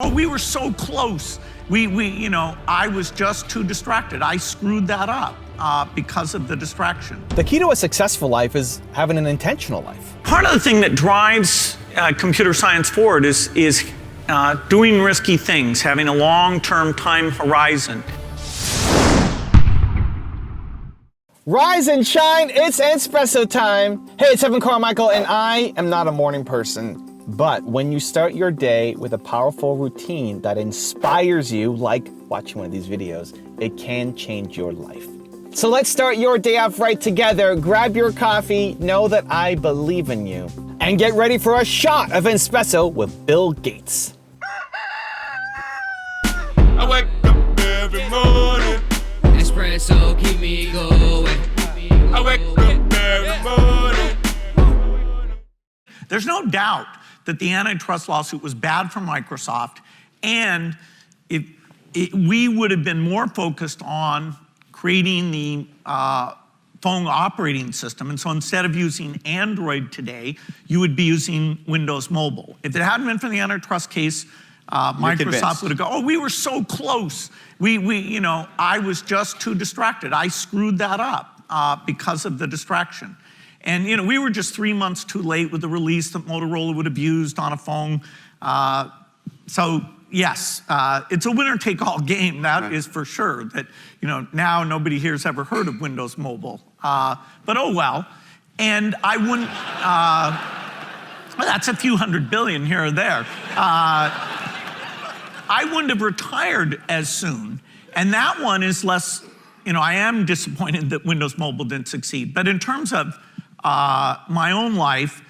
Oh, we were so close. I was just too distracted. I screwed that up because of the distraction. The key to a successful life is having an intentional life. Part of the thing that drives computer science forward is doing risky things, having a long-term time horizon. Rise and shine, it's espresso time. Hey, it's Evan Carmichael, and I am not a morning person. But when you start your day with a powerful routine that inspires you, like watching one of these videos, it can change your life. So let's start your day off right together. Grab your coffee, know that I believe in you, and get ready for a shot of espresso with Bill Gates. I wake up every morning. Espresso keep me going. I wake up every morning. There's no doubt that the antitrust lawsuit was bad for Microsoft, and we would have been more focused on creating the phone operating system. And so instead of using Android today, you would be using Windows Mobile. If it hadn't been for the antitrust case, Microsoft would have gone, oh, we were so close. I was just too distracted. I screwed that up because of the distraction. And we were just 3 months too late with the release that Motorola would have used on a phone. So yes, it's a winner-take-all game. That is for sure. That now nobody here's ever heard of Windows Mobile. But oh well. And I wouldn't. That's a few $100 billion here or there. I wouldn't have retired as soon. And that one is less. I am disappointed that Windows Mobile didn't succeed. But in terms of my own life,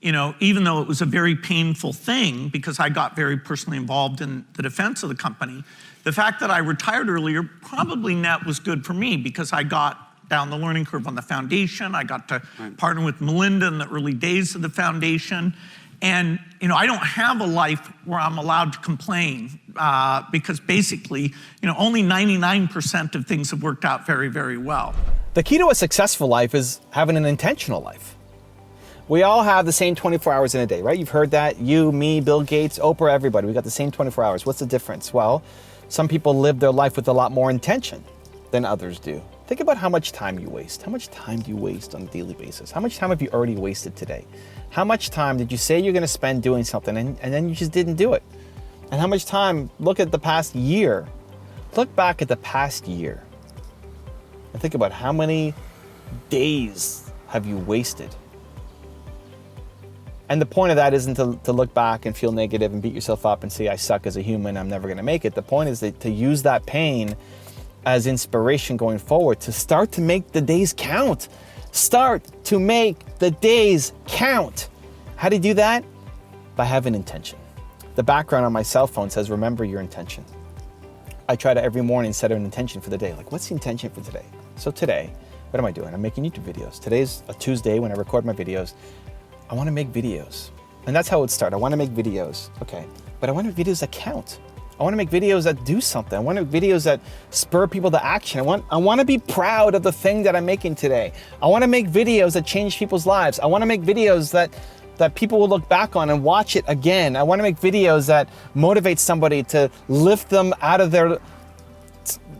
even though it was a very painful thing because I got very personally involved in the defense of the company, the fact that I retired earlier probably net was good for me because I got down the learning curve on the foundation. I got to partner with Melinda in the early days of the foundation. And I don't have a life where I'm allowed to complain because basically, only 99% of things have worked out very, very well. The key to a successful life is having an intentional life. We all have the same 24 hours in a day, right? You've heard that. You, me, Bill Gates, Oprah, everybody. We got the same 24 hours. What's the difference? Well, some people live their life with a lot more intention than others do. Think about how much time you waste. How much time do you waste on a daily basis? How much time have you already wasted today? How much time did you say you're going to spend doing something and then you just didn't do it? And how much time, look at the past year. Look back at the past year. And think about how many days have you wasted? And the point of that isn't to look back and feel negative and beat yourself up and say, I suck as a human, I'm never going to make it. The point is to use that pain as inspiration going forward, to start to make the days count. Start to make the days count. How do you do that? By having intention. The background on my cell phone says, remember your intention. I try to every morning set an intention for the day. Like, what's the intention for today? So today, what am I doing? I'm making YouTube videos. Today's a Tuesday when I record my videos. I want to make videos. And that's how it would start. I want to make videos. Okay. But I want to make videos that count. I want to make videos that do something. I want to make videos that spur people to action. I want to be proud of the thing that I'm making today. I want to make videos that change people's lives. I want to make videos that people will look back on and watch it again. I want to make videos that motivate somebody to lift them out of their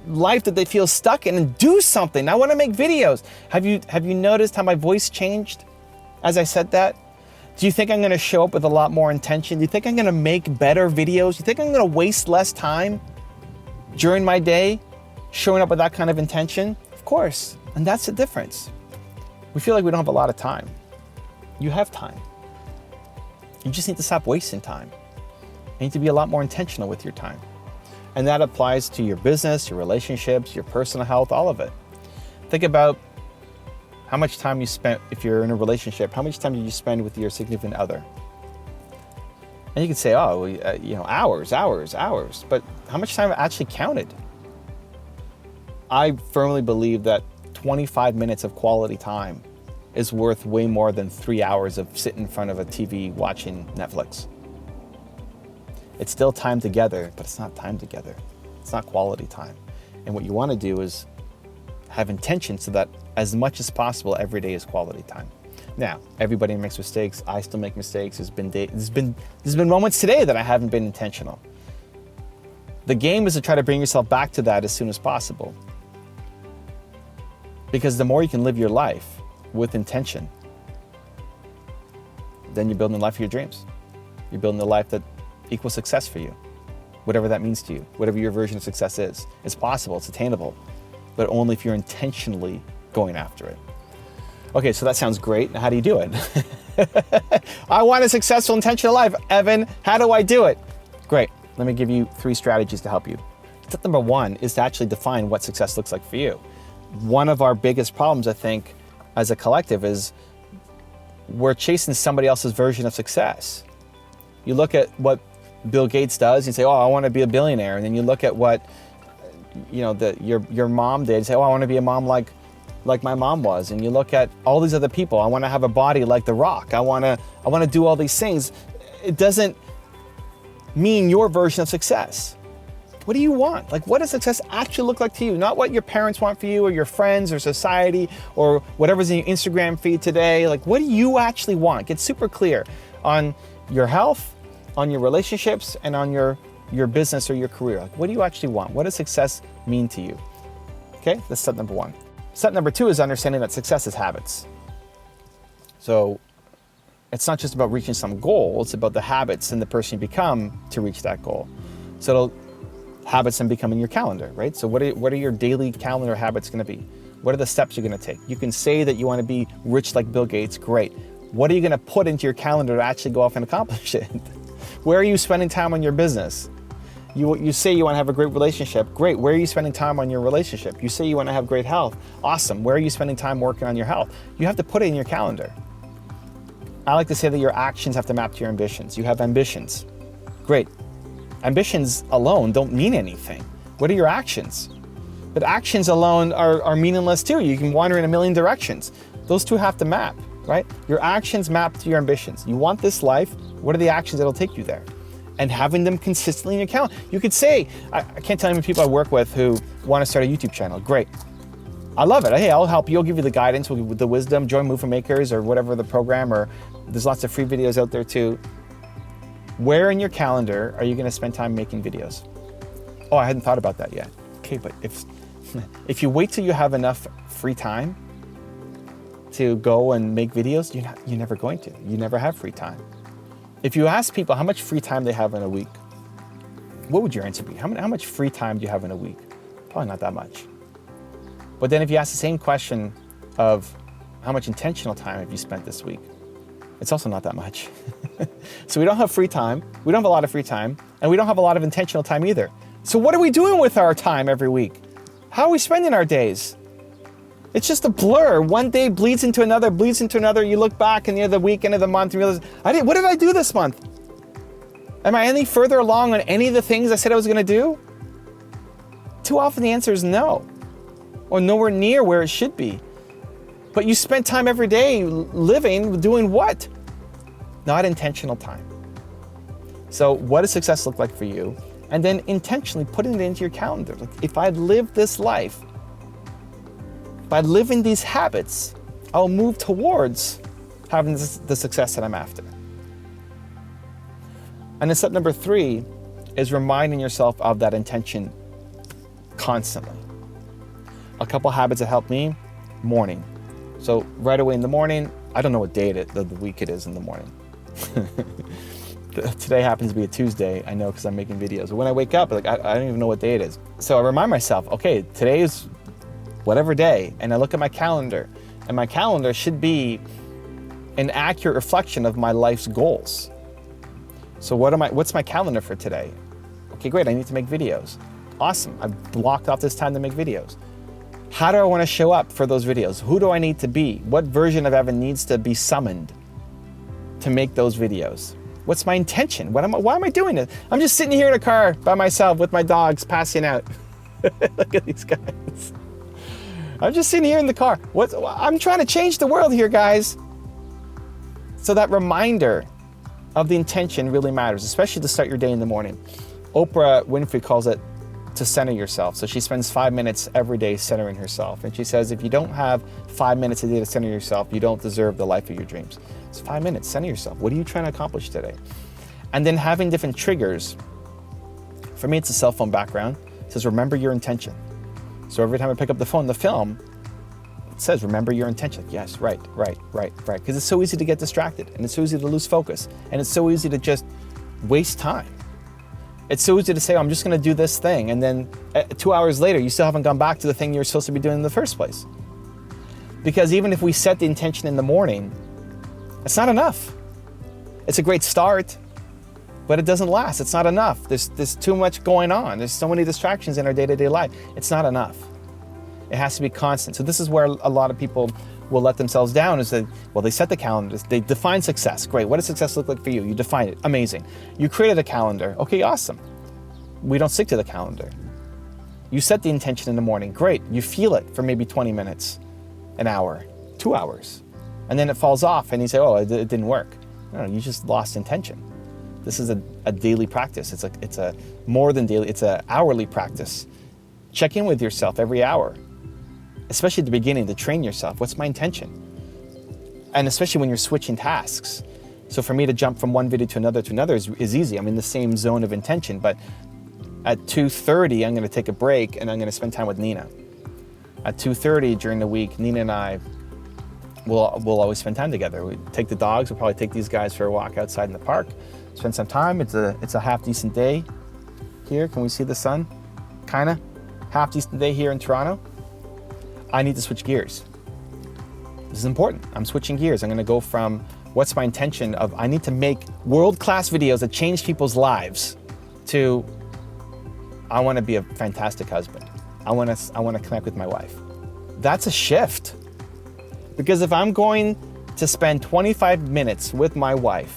life that they feel stuck in and do something. I want to make videos. Have you noticed how my voice changed as I said that? Do you think I'm going to show up with a lot more intention? Do you think I'm going to make better videos? Do you think I'm going to waste less time during my day showing up with that kind of intention? Of course. And that's the difference. We feel like we don't have a lot of time. You have time. You just need to stop wasting time. You need to be a lot more intentional with your time. And that applies to your business, your relationships, your personal health, all of it. Think about how much time you spent, if you're in a relationship, how much time did you spend with your significant other? And you could say, oh, hours. But how much time actually counted? I firmly believe that 25 minutes of quality time is worth way more than 3 hours of sitting in front of a TV watching Netflix. It's still time together, but it's not time together. It's not quality time. And what you want to do is have intention so that as much as possible, every day is quality time. Now, everybody makes mistakes. I still make mistakes. There's been moments today that I haven't been intentional. The game is to try to bring yourself back to that as soon as possible. Because the more you can live your life with intention, then you're building the life of your dreams. You're building the life that equals success for you, whatever that means to you, whatever your version of success is. It's possible, it's attainable, but only if you're intentionally going after it. Okay, so that sounds great. Now, how do you do it? I want a successful, intentional life. Evan, how do I do it? Great. Let me give you 3 strategies to help you. Step number 1 is to actually define what success looks like for you. One of our biggest problems, I think, as a collective is we're chasing somebody else's version of success. You look at what Bill Gates does, you say, oh, I want to be a billionaire. And then you look at what your mom did, and say, oh, I want to be a mom like my mom was. And you look at all these other people. I want to have a body like The Rock. I want to do all these things. It doesn't mean your version of success. What do you want? Like, what does success actually look like to you? Not what your parents want for you or your friends or society or whatever's in your Instagram feed today. Like, what do you actually want? Get super clear on your health, on your relationships, and on your business or your career. Like, what do you actually want? What does success mean to you? Okay, that's step number 1. Step number 2 is understanding that success is habits. So it's not just about reaching some goal, it's about the habits and the person you become to reach that goal. So habits then become in your calendar, right? So what are your daily calendar habits gonna be? What are the steps you're gonna take? You can say that you wanna be rich like Bill Gates, great. What are you gonna put into your calendar to actually go off and accomplish it? Where are you spending time on your business? You say you want to have a great relationship. Great. Where are you spending time on your relationship? You say you want to have great health. Awesome. Where are you spending time working on your health? You have to put it in your calendar. I like to say that your actions have to map to your ambitions. You have ambitions. Great. Ambitions alone don't mean anything. What are your actions? But actions alone are meaningless too. You can wander in a million directions. Those two have to map, right? Your actions map to your ambitions. You want this life. What are the actions that'll take you there? And having them consistently in your calendar. You could say, I can't tell you how many people I work with who want to start a YouTube channel. Great. I love it. Hey, I'll help you. I'll give you the guidance, we'll give you the wisdom. Join Movement Makers or whatever the program, or there's lots of free videos out there too. Where in your calendar are you going to spend time making videos? Oh, I hadn't thought about that yet. Okay, but if you wait till you have enough free time to go and make videos, you're never going to. You never have free time. If you ask people how much free time they have in a week, what would your answer be? How much free time do you have in a week? Probably not that much. But then if you ask the same question of how much intentional time have you spent this week, it's also not that much. So we don't have free time, we don't have a lot of free time, and we don't have a lot of intentional time either. So what are we doing with our time every week? How are we spending our days? It's just a blur. One day bleeds into another, bleeds into another. You look back and the other week, end of the month, and realize, what did I do this month? Am I any further along on any of the things I said I was gonna do? Too often the answer is no, or nowhere near where it should be. But you spend time every day living, doing what? Not intentional time. So what does success look like for you? And then intentionally putting it into your calendar. Like, if I live this life, by living these habits, I'll move towards having the success that I'm after. And then step number 3 is reminding yourself of that intention constantly. A couple habits that help me: morning. So right away in the morning, I don't know what day of the week it is in the morning. Today happens to be a Tuesday, I know, because I'm making videos. But when I wake up, I don't even know what day it is. So I remind myself, okay, today is whatever day, and I look at my calendar, and my calendar should be an accurate reflection of my life's goals. So what's my calendar for today? Okay, great, I need to make videos. Awesome, I've blocked off this time to make videos. How do I want to show up for those videos? Who do I need to be? What version of Evan needs to be summoned to make those videos? What's my intention? Why am I doing this? I'm just sitting here in a car by myself with my dogs passing out. Look at these guys. I'm just sitting here in the car. I'm trying to change the world here, guys. So that reminder of the intention really matters, especially to start your day in the morning. Oprah Winfrey calls it to center yourself. So she spends 5 minutes every day centering herself. And she says, if you don't have 5 minutes a day to center yourself, you don't deserve the life of your dreams. It's 5 minutes, center yourself. What are you trying to accomplish today? And then having different triggers For me, it's a cell phone background. It says, remember your intention. So every time I pick up the phone, the film, it says, remember your intention. Yes, right. Because it's so easy to get distracted, and it's so easy to lose focus, and it's so easy to just waste time. It's so easy to say, oh, I'm just gonna do this thing, and then 2 hours later, you still haven't gone back to the thing you were supposed to be doing in the first place. Because even if we set the intention in the morning, it's not enough. It's a great start, but it doesn't last. It's not enough. There's too much going on. There's so many distractions in our day-to-day life. It's not enough. It has to be constant. So this is where a lot of people will let themselves down, is that, well, they set the calendars, they define success. Great, what does success look like for you? You define it, amazing. You created a calendar, okay, awesome. We don't stick to the calendar. You set the intention in the morning, great. You feel it for maybe 20 minutes, an hour, 2 hours. And then it falls off and you say, oh, it didn't work. No, you just lost intention. This is a daily practice. It's a more than daily, it's an hourly practice. Check in with yourself every hour, especially at the beginning, to train yourself. What's my intention? And especially when you're switching tasks. So for me to jump from one video to another is easy. I'm in the same zone of intention, but at 2:30, I'm gonna take a break and I'm gonna spend time with Nina. At 2:30 during the week, Nina and I will always spend time together. We take the dogs, we'll probably take these guys for a walk outside in the park, spend some time. It's a half decent day here. Can we see the sun? Kinda. Half decent day here in Toronto. I need to switch gears. This is important. I'm switching gears. I'm gonna go from what's my intention of I need to make world-class videos that change people's lives to I wanna be a fantastic husband. I wanna connect with my wife. That's a shift. Because if I'm going to spend 25 minutes with my wife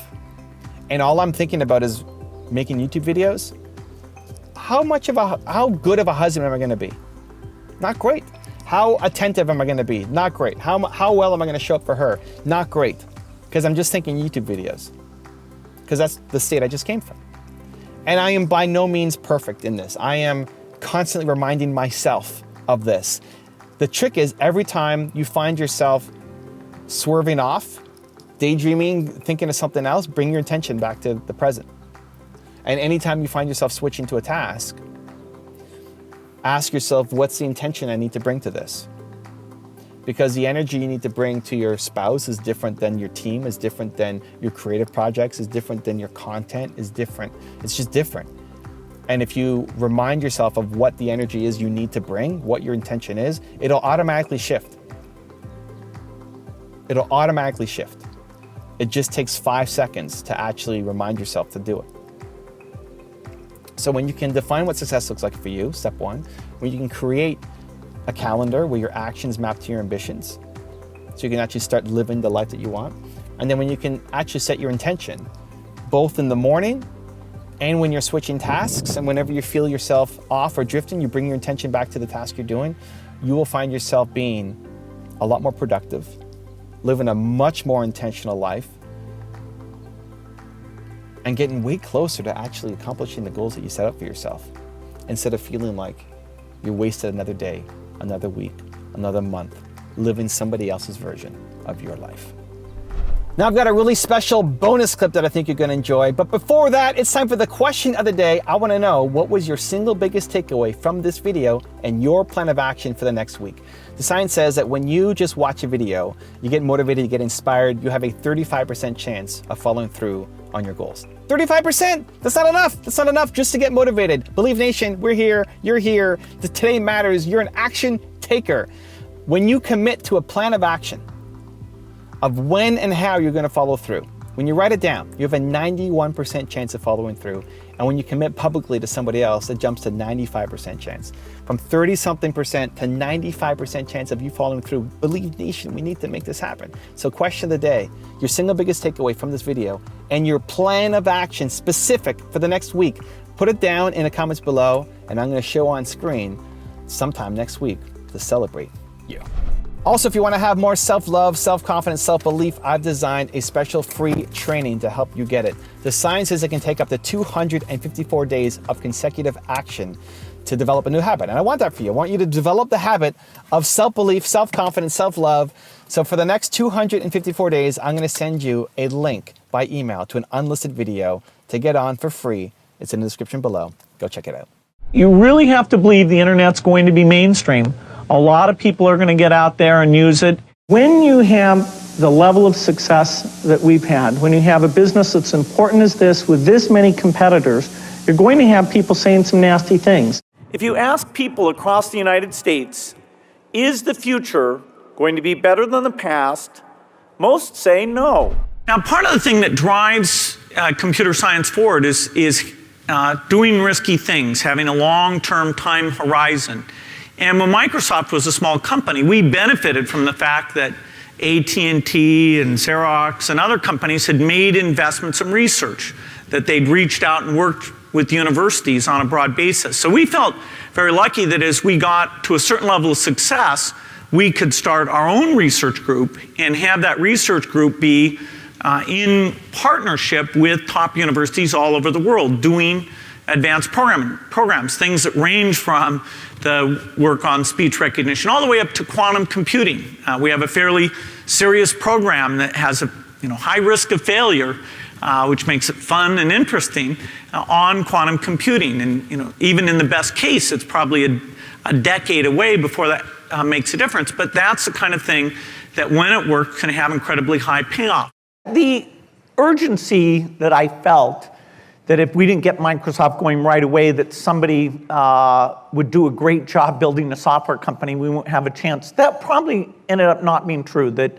and all I'm thinking about is making YouTube videos, how good of a husband am I gonna be? Not great. How attentive am I gonna be? Not great. How well am I gonna show up for her? Not great. Because I'm just thinking YouTube videos. Because that's the state I just came from. And I am by no means perfect in this. I am constantly reminding myself of this. The trick is every time you find yourself swerving off, daydreaming, thinking of something else, bring your attention back to the present. And anytime you find yourself switching to a task, ask yourself, what's the intention I need to bring to this? Because the energy you need to bring to your spouse is different than your team, is different than your creative projects, is different than your content, is different. It's just different. And if you remind yourself of what the energy is you need to bring, what your intention is, it'll automatically shift. It'll automatically shift. It just takes 5 seconds to actually remind yourself to do it. So when you can define what success looks like for you, step one, when you can create a calendar where your actions map to your ambitions, so you can actually start living the life that you want. And then when you can actually set your intention, both in the morning and when you're switching tasks, and whenever you feel yourself off or drifting, you bring your intention back to the task you're doing, you will find yourself being a lot more productive, living a much more intentional life, and getting way closer to actually accomplishing the goals that you set up for yourself, instead of feeling like you wasted another day, another week, another month, living somebody else's version of your life. Now I've got a really special bonus clip that I think you're gonna enjoy, but before that, it's time for the question of the day. I wanna know, what was your single biggest takeaway from this video and your plan of action for the next week? The science says that when you just watch a video, you get motivated, you get inspired, you have a 35% chance of following through on your goals. 35%, that's not enough. That's not enough just to get motivated. Believe Nation, we're here, you're here. Today matters, you're an action taker. When you commit to a plan of action, of when and how you're gonna follow through. When you write it down, you have a 91% chance of following through. And when you commit publicly to somebody else, it jumps to 95% chance. From 30-something% to 95% chance of you following through. Believe Nation, we need to make this happen. So question of the day, your single biggest takeaway from this video and your plan of action specific for the next week. Put it down in the comments below, and I'm gonna show on screen sometime next week to celebrate you. Also, if you want to have more self-love, self-confidence, self-belief, I've designed a special free training to help you get it. The science says it can take up to 254 days of consecutive action to develop a new habit. And I want that for you. I want you to develop the habit of self-belief, self-confidence, self-love. So for the next 254 days, I'm going to send you a link by email to an unlisted video to get on for free. It's in the description below. Go check it out. You really have to believe the internet's going to be mainstream. A lot of people are going to get out there and use it. When you have the level of success that we've had, when you have a business that's important as this with this many competitors, you're going to have people saying some nasty things. If you ask people across the United States, is the future going to be better than the past? Most say no. Now, part of the thing that drives computer science forward is doing risky things, having a long-term time horizon. And when Microsoft was a small company, we benefited from the fact that AT&T and Xerox and other companies had made investments in research, that they'd reached out and worked with universities on a broad basis. So we felt very lucky that as we got to a certain level of success, we could start our own research group and have that research group be in partnership with top universities all over the world doing advanced programs, things that range from the work on speech recognition all the way up to quantum computing. We have a fairly serious program that has a high risk of failure, which makes it fun and interesting on quantum computing. And even in the best case, it's probably a decade away before that makes a difference. But that's the kind of thing that when it works can have incredibly high payoff. The urgency that I felt that if we didn't get Microsoft going right away, that somebody would do a great job building a software company, we won't have a chance. That probably ended up not being true, that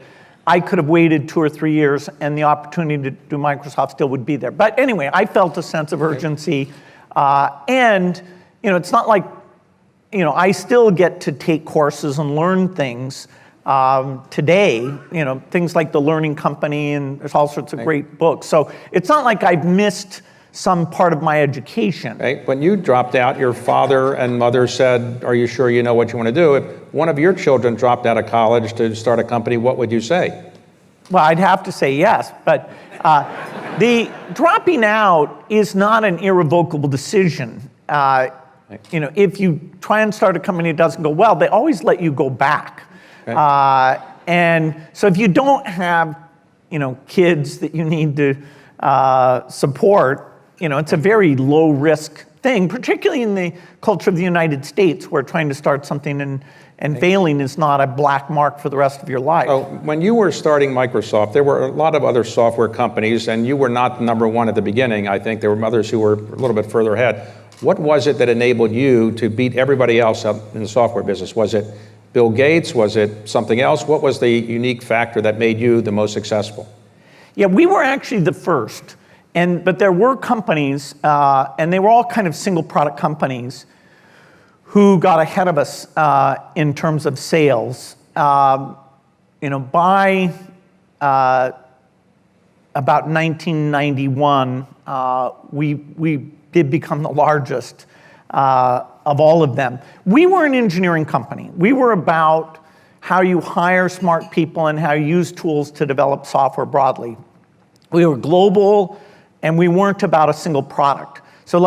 I could have waited 2 or 3 years and the opportunity to do Microsoft still would be there. But anyway, I felt a sense of urgency. And it's not like, I still get to take courses and learn things today, things like The Learning Company, and there's all sorts of great books. So it's not like I've missed some part of my education. Right. When you dropped out, your father and mother said, "Are you sure you know what you want to do?" If one of your children dropped out of college to start a company, what would you say? Well, I'd have to say yes, but the dropping out is not an irrevocable decision. If you try and start a company that doesn't go well, they always let you go back. Right. And so if you don't have, kids that you need to support, it's a very low risk thing, particularly in the culture of the United States, where trying to start something and failing is not a black mark for the rest of your life. Oh, when you were starting Microsoft, there were a lot of other software companies, and you were not number one at the beginning. I think there were others who were a little bit further ahead. What was it that enabled you to beat everybody else out in the software business? Was it Bill Gates? Was it something else? What was the unique factor that made you the most successful? Yeah, we were actually the first. But there were companies, and they were all kind of single product companies, who got ahead of us in terms of sales. By about 1991, we did become the largest of all of them. We were an engineering company. We were about how you hire smart people and how you use tools to develop software broadly. We were global, and we weren't about a single product. So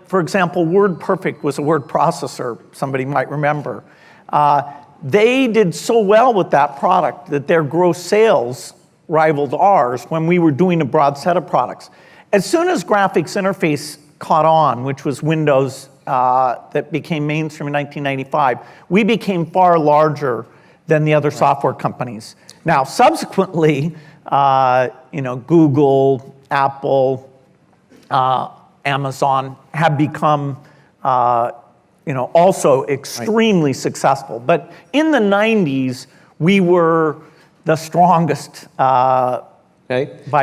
for example, WordPerfect was a word processor, somebody might remember. They did so well with that product that their gross sales rivaled ours when we were doing a broad set of products. As soon as graphics interface caught on, which was Windows that became mainstream in 1995, we became far larger than the other software companies. Now, subsequently, Google, Apple, Amazon have become, also extremely successful. But in the 90s, we were the strongest by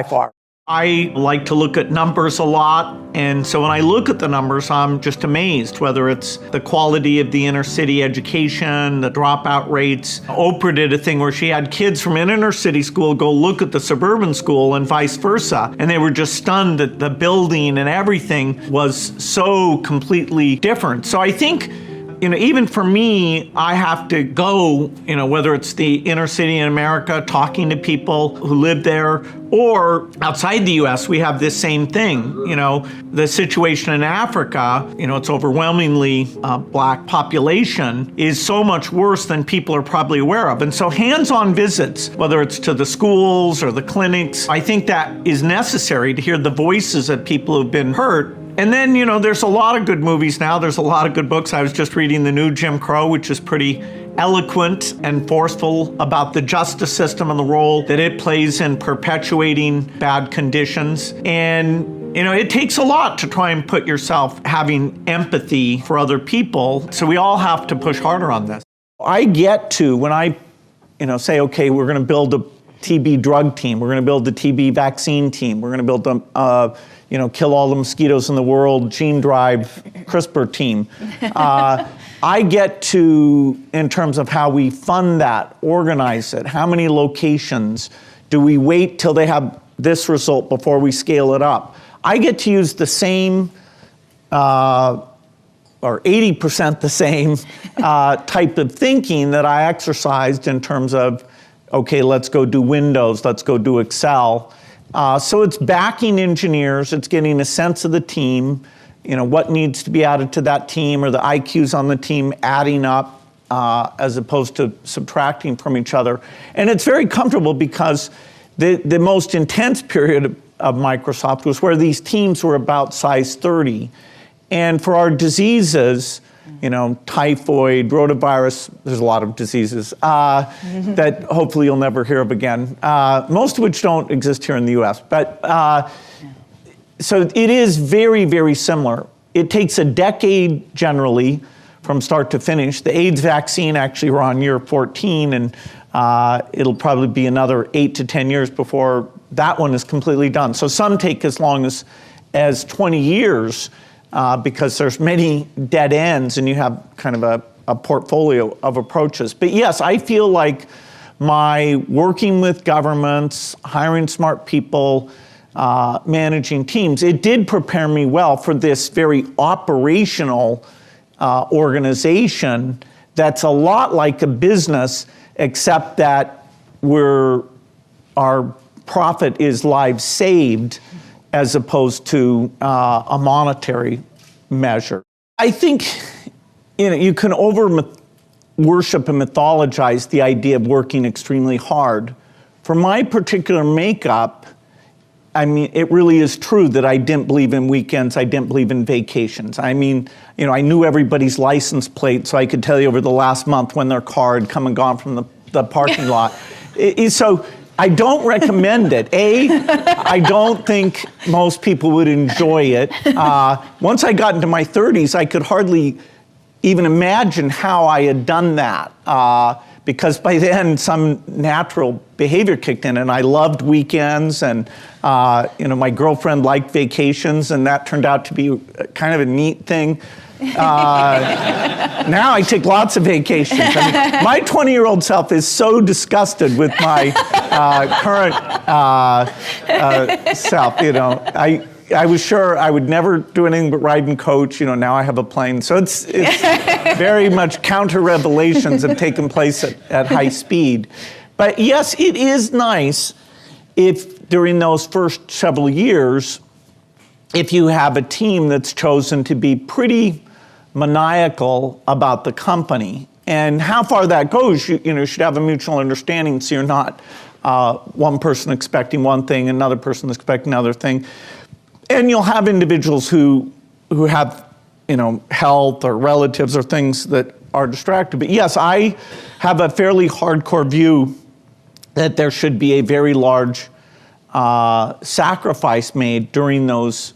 far. I like to look at numbers a lot, and so when I look at the numbers, I'm just amazed, whether it's the quality of the inner city education, the dropout rates. Oprah did a thing where she had kids from an inner city school go look at the suburban school and vice versa, and they were just stunned that the building and everything was so completely different. So I think, even for me, I have to go, whether it's the inner city in America, talking to people who live there, or outside the US, we have this same thing. The situation in Africa, it's overwhelmingly black population, is so much worse than people are probably aware of. And so hands-on visits, whether it's to the schools or the clinics, I think that is necessary to hear the voices of people who've been hurt And then, there's a lot of good movies now. There's a lot of good books. I was just reading the new Jim Crow, which is pretty eloquent and forceful about the justice system and the role that it plays in perpetuating bad conditions. And, it takes a lot to try and put yourself having empathy for other people. So we all have to push harder on this. I get to, when I, say, okay, we're going to build a TB drug team, we're going to build the TB vaccine team, we're going to build a, kill all the mosquitoes in the world, gene drive CRISPR team. I get to, in terms of how we fund that, organize it, how many locations, do we wait till they have this result before we scale it up? I get to use the same, or 80% the same type of thinking that I exercised in terms of, okay, let's go do Windows, let's go do Excel. So it's backing engineers, it's getting a sense of the team, what needs to be added to that team, or the IQs on the team adding up as opposed to subtracting from each other. And it's very comfortable because the most intense period of Microsoft was where these teams were about size 30. And for our diseases, typhoid, rotavirus, there's a lot of diseases that hopefully you'll never hear of again, most of which don't exist here in the US. But so it is very, very similar. It takes a decade generally from start to finish. The AIDS vaccine, actually, we're on year 14, and it'll probably be another 8 to 10 years before that one is completely done. So some take as long as 20 years because there's many dead ends and you have kind of a portfolio of approaches. But yes, I feel like my working with governments, hiring smart people, managing teams, it did prepare me well for this very operational organization that's a lot like a business, except that our profit is lives saved as opposed to a monetary measure. I think you can worship and mythologize the idea of working extremely hard. For my particular makeup, I mean, it really is true that I didn't believe in weekends, I didn't believe in vacations. I mean, I knew everybody's license plate, so I could tell you over the last month when their car had come and gone from the parking lot. So I don't recommend it. I don't think most people would enjoy it. Once I got into my 30s, I could hardly even imagine how I had done that. Because by then some natural behavior kicked in, and I loved weekends, and my girlfriend liked vacations, and that turned out to be kind of a neat thing. Now I take lots of vacations. I mean, my 20-year-old self is so disgusted with my current self. I was sure I would never do anything but ride and coach. Now I have a plane. So it's very much counter-revelations have taken place at high speed. But yes, it is nice if during those first several years, if you have a team that's chosen to be pretty maniacal about the company. And how far that goes, you should have a mutual understanding so you're not one person expecting one thing, another person expecting another thing. And you'll have individuals who have, health or relatives or things that are distracted. But yes, I have a fairly hardcore view that there should be a very large sacrifice made during those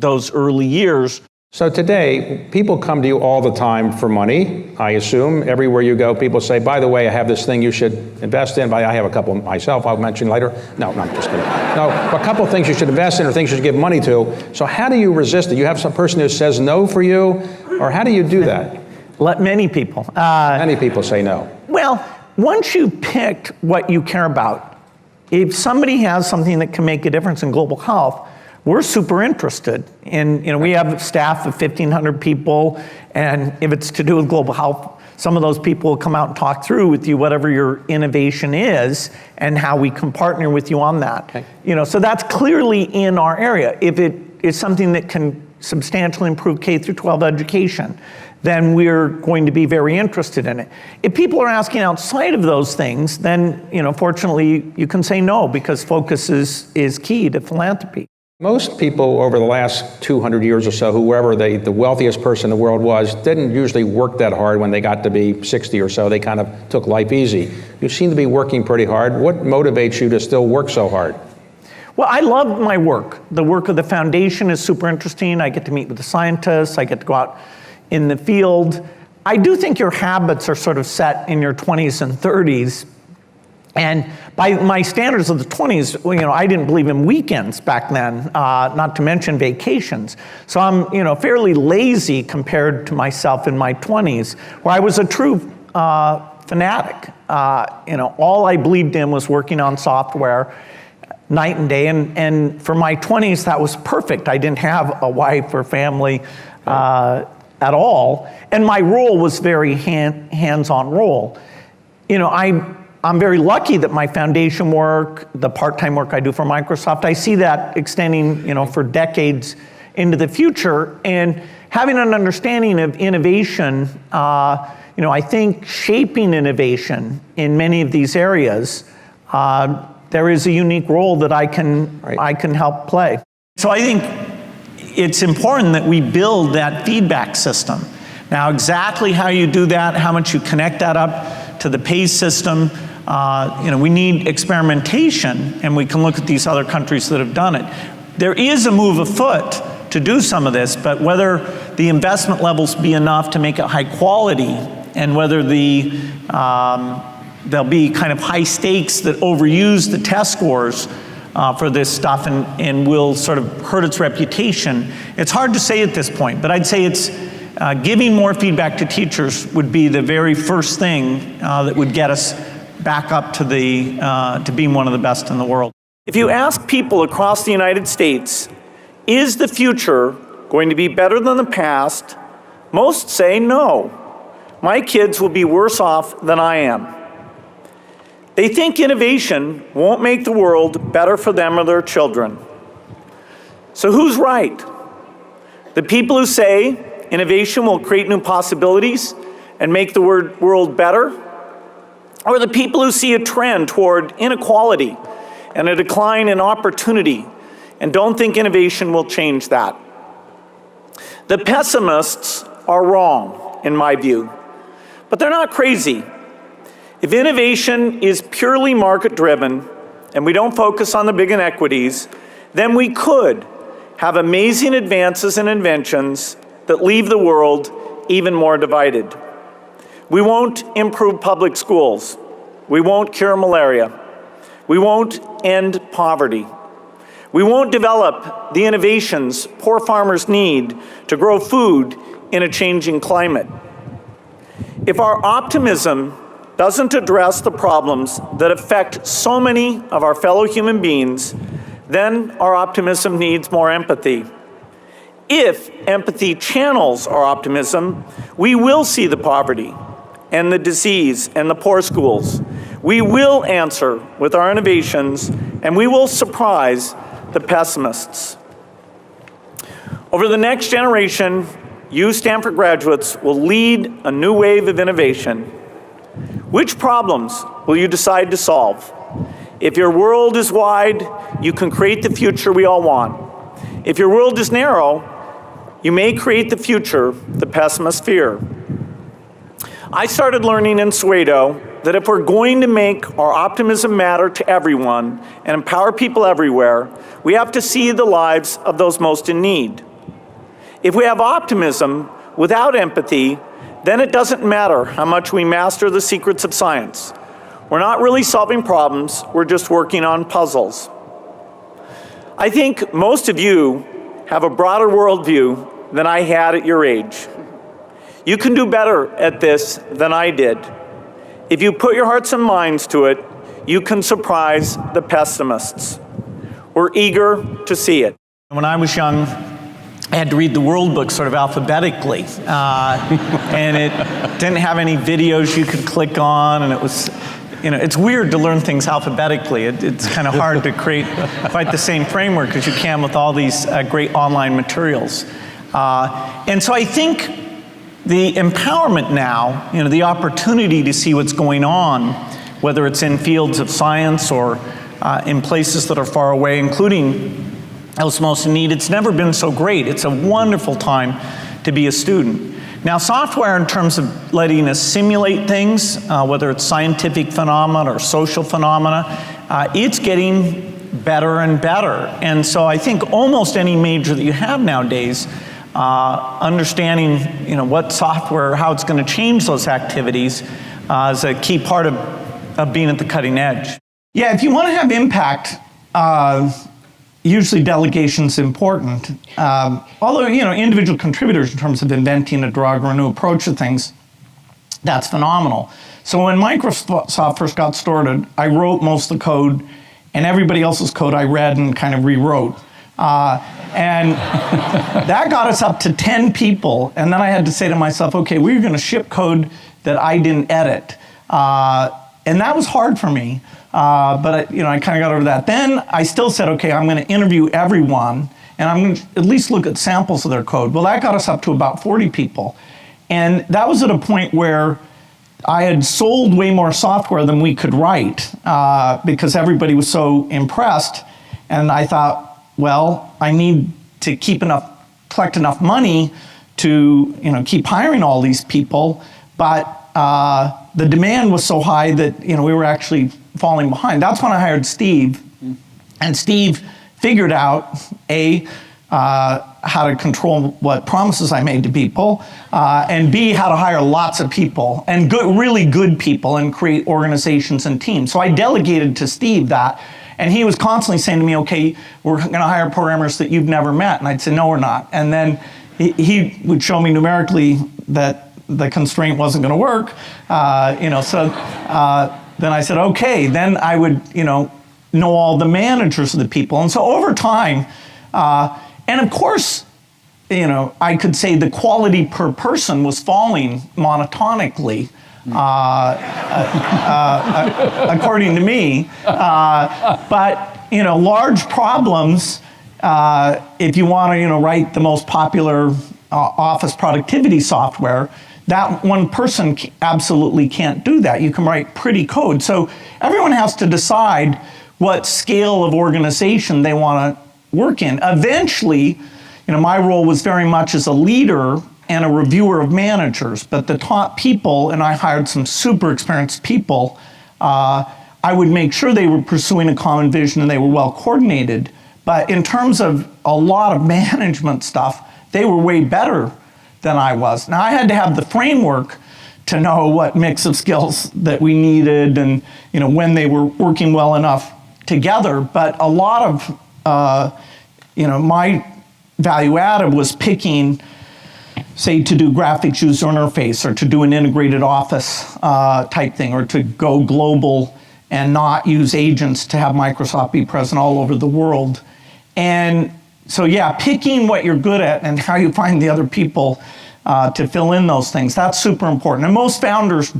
early years. So today, people come to you all the time for money, I assume. Everywhere you go, people say, by the way, I have this thing you should invest in. I have a couple myself I'll mention later. No, I'm just kidding. No, a couple of things you should invest in or things you should give money to. So how do you resist it? You have some person who says no for you? Or how do you do that? Many people. Many people say no. Well, once you picked what you care about, if somebody has something that can make a difference in global health, we're super interested. And we have a staff of 1,500 people, and if it's to do with global health, some of those people will come out and talk through with you whatever your innovation is and how we can partner with you on that. Okay. So that's clearly in our area. If it is something that can substantially improve K through 12 education, then we're going to be very interested in it. If people are asking outside of those things, then fortunately you can say no, because focus is key to philanthropy. Most people over the last 200 years or so, whoever the wealthiest person in the world was, didn't usually work that hard when they got to be 60 or so. They kind of took life easy. You seem to be working pretty hard. What motivates you to still work so hard? Well, I love my work. The work of the foundation is super interesting. I get to meet with the scientists. I get to go out in the field. I do think your habits are sort of set in your 20s and 30s. And by my standards of the 20s, you know, I didn't believe in weekends back then, not to mention vacations. So I'm, you know, fairly lazy compared to myself in my 20s, where I was a true fanatic. You know, all I believed in was working on software night and day. And for my 20s, that was perfect. I didn't have a wife or family at all. And my role was very hands-on role. You know, I'm very lucky that my foundation work, the part-time work I do for Microsoft, I see that extending, you know, for decades into the future. And having an understanding of innovation, you know, I think shaping innovation in many of these areas, there is a unique role that I can help play. So I think it's important that we build that feedback system. Now, exactly how you do that, how much you connect that up to the pay system, you know, we need experimentation, and we can look at these other countries that have done it. There is a move afoot to do some of this, but whether the investment levels be enough to make it high quality, and whether there'll be kind of high stakes that overuse the test scores for this stuff and will sort of hurt its reputation, it's hard to say at this point, but I'd say it's giving more feedback to teachers would be the very first thing that would get us back up to being one of the best in the world. If you ask people across the United States, is the future going to be better than the past? Most say no. My kids will be worse off than I am. They think innovation won't make the world better for them or their children. So who's right? The people who say innovation will create new possibilities and make the world better? Or the people who see a trend toward inequality and a decline in opportunity and don't think innovation will change that? The pessimists are wrong, in my view, but they're not crazy. If innovation is purely market-driven and we don't focus on the big inequities, then we could have amazing advances and inventions that leave the world even more divided. We won't improve public schools. We won't cure malaria. We won't end poverty. We won't develop the innovations poor farmers need to grow food in a changing climate. If our optimism doesn't address the problems that affect so many of our fellow human beings, then our optimism needs more empathy. If empathy channels our optimism, we will see the poverty and the disease and the poor schools. We will answer with our innovations, and we will surprise the pessimists. Over the next generation, you Stanford graduates will lead a new wave of innovation. Which problems will you decide to solve? If your world is wide, you can create the future we all want. If your world is narrow, you may create the future the pessimists fear. I started learning in Soweto that if we're going to make our optimism matter to everyone and empower people everywhere, we have to see the lives of those most in need. If we have optimism without empathy, then it doesn't matter how much we master the secrets of science. We're not really solving problems, we're just working on puzzles. I think most of you have a broader worldview than I had at your age. You can do better at this than I did. If you put your hearts and minds to it, you can surprise the pessimists. We're eager to see it. When I was young, I had to read the World Book sort of alphabetically, and it didn't have any videos you could click on, and it was, you know, it's weird to learn things alphabetically. It's kind of hard to create quite the same framework as you can with all these great online materials. And so I think the empowerment now, you know, the opportunity to see what's going on, whether it's in fields of science or in places that are far away, including else most in need, it's never been so great. It's a wonderful time to be a student. Now, software, in terms of letting us simulate things, whether it's scientific phenomena or social phenomena, it's getting better and better. And so I think almost any major that you have nowadays, understanding what software, how it's going to change those activities is a key part of being at the cutting edge. Yeah, if you want to have impact, usually delegation's important. Although, individual contributors in terms of inventing a drug or a new approach to things, that's phenomenal. So when Microsoft first got started, I wrote most of the code, and everybody else's code I read and kind of rewrote. And that got us up to 10 people, and then I had to say to myself, okay, we're going to ship code that I didn't edit. And that was hard for me. But I kind of got over that. Then I still said, okay, I'm going to interview everyone, and I'm going to at least look at samples of their code. Well, that got us up to about 40 people. And that was at a point where I had sold way more software than we could write because everybody was so impressed. And I thought, well, I need to collect enough money to keep hiring all these people. But the demand was so high that we were actually falling behind. That's when I hired Steve, and Steve figured out how to control what promises I made to people, and B, how to hire lots of people, and really good people, and create organizations and teams. So I delegated to Steve that, and he was constantly saying to me, okay, we're going to hire programmers that you've never met, and I'd say, no, we're not. And then he would show me numerically that the constraint wasn't going to work, then I said, okay, then I would, know all the managers of the people. And so over time, and of course, I could say the quality per person was falling monotonically, according to me. But, large problems, if you want to, write the most popular office productivity software, that one person absolutely can't do that. You can write pretty code. So everyone has to decide what scale of organization they want to work in. Eventually, my role was very much as a leader and a reviewer of managers, but the top people, and I hired some super experienced people, I would make sure they were pursuing a common vision and they were well coordinated. But in terms of a lot of management stuff, they were way better than I was. Now I had to have the framework to know what mix of skills that we needed and when they were working well enough together. But a lot of my value added was picking, say, to do graphics user interface or to do an integrated office type thing, or to go global and not use agents to have Microsoft be present all over the world. And so yeah, picking what you're good at and how you find the other people to fill in those things, that's super important. And most founders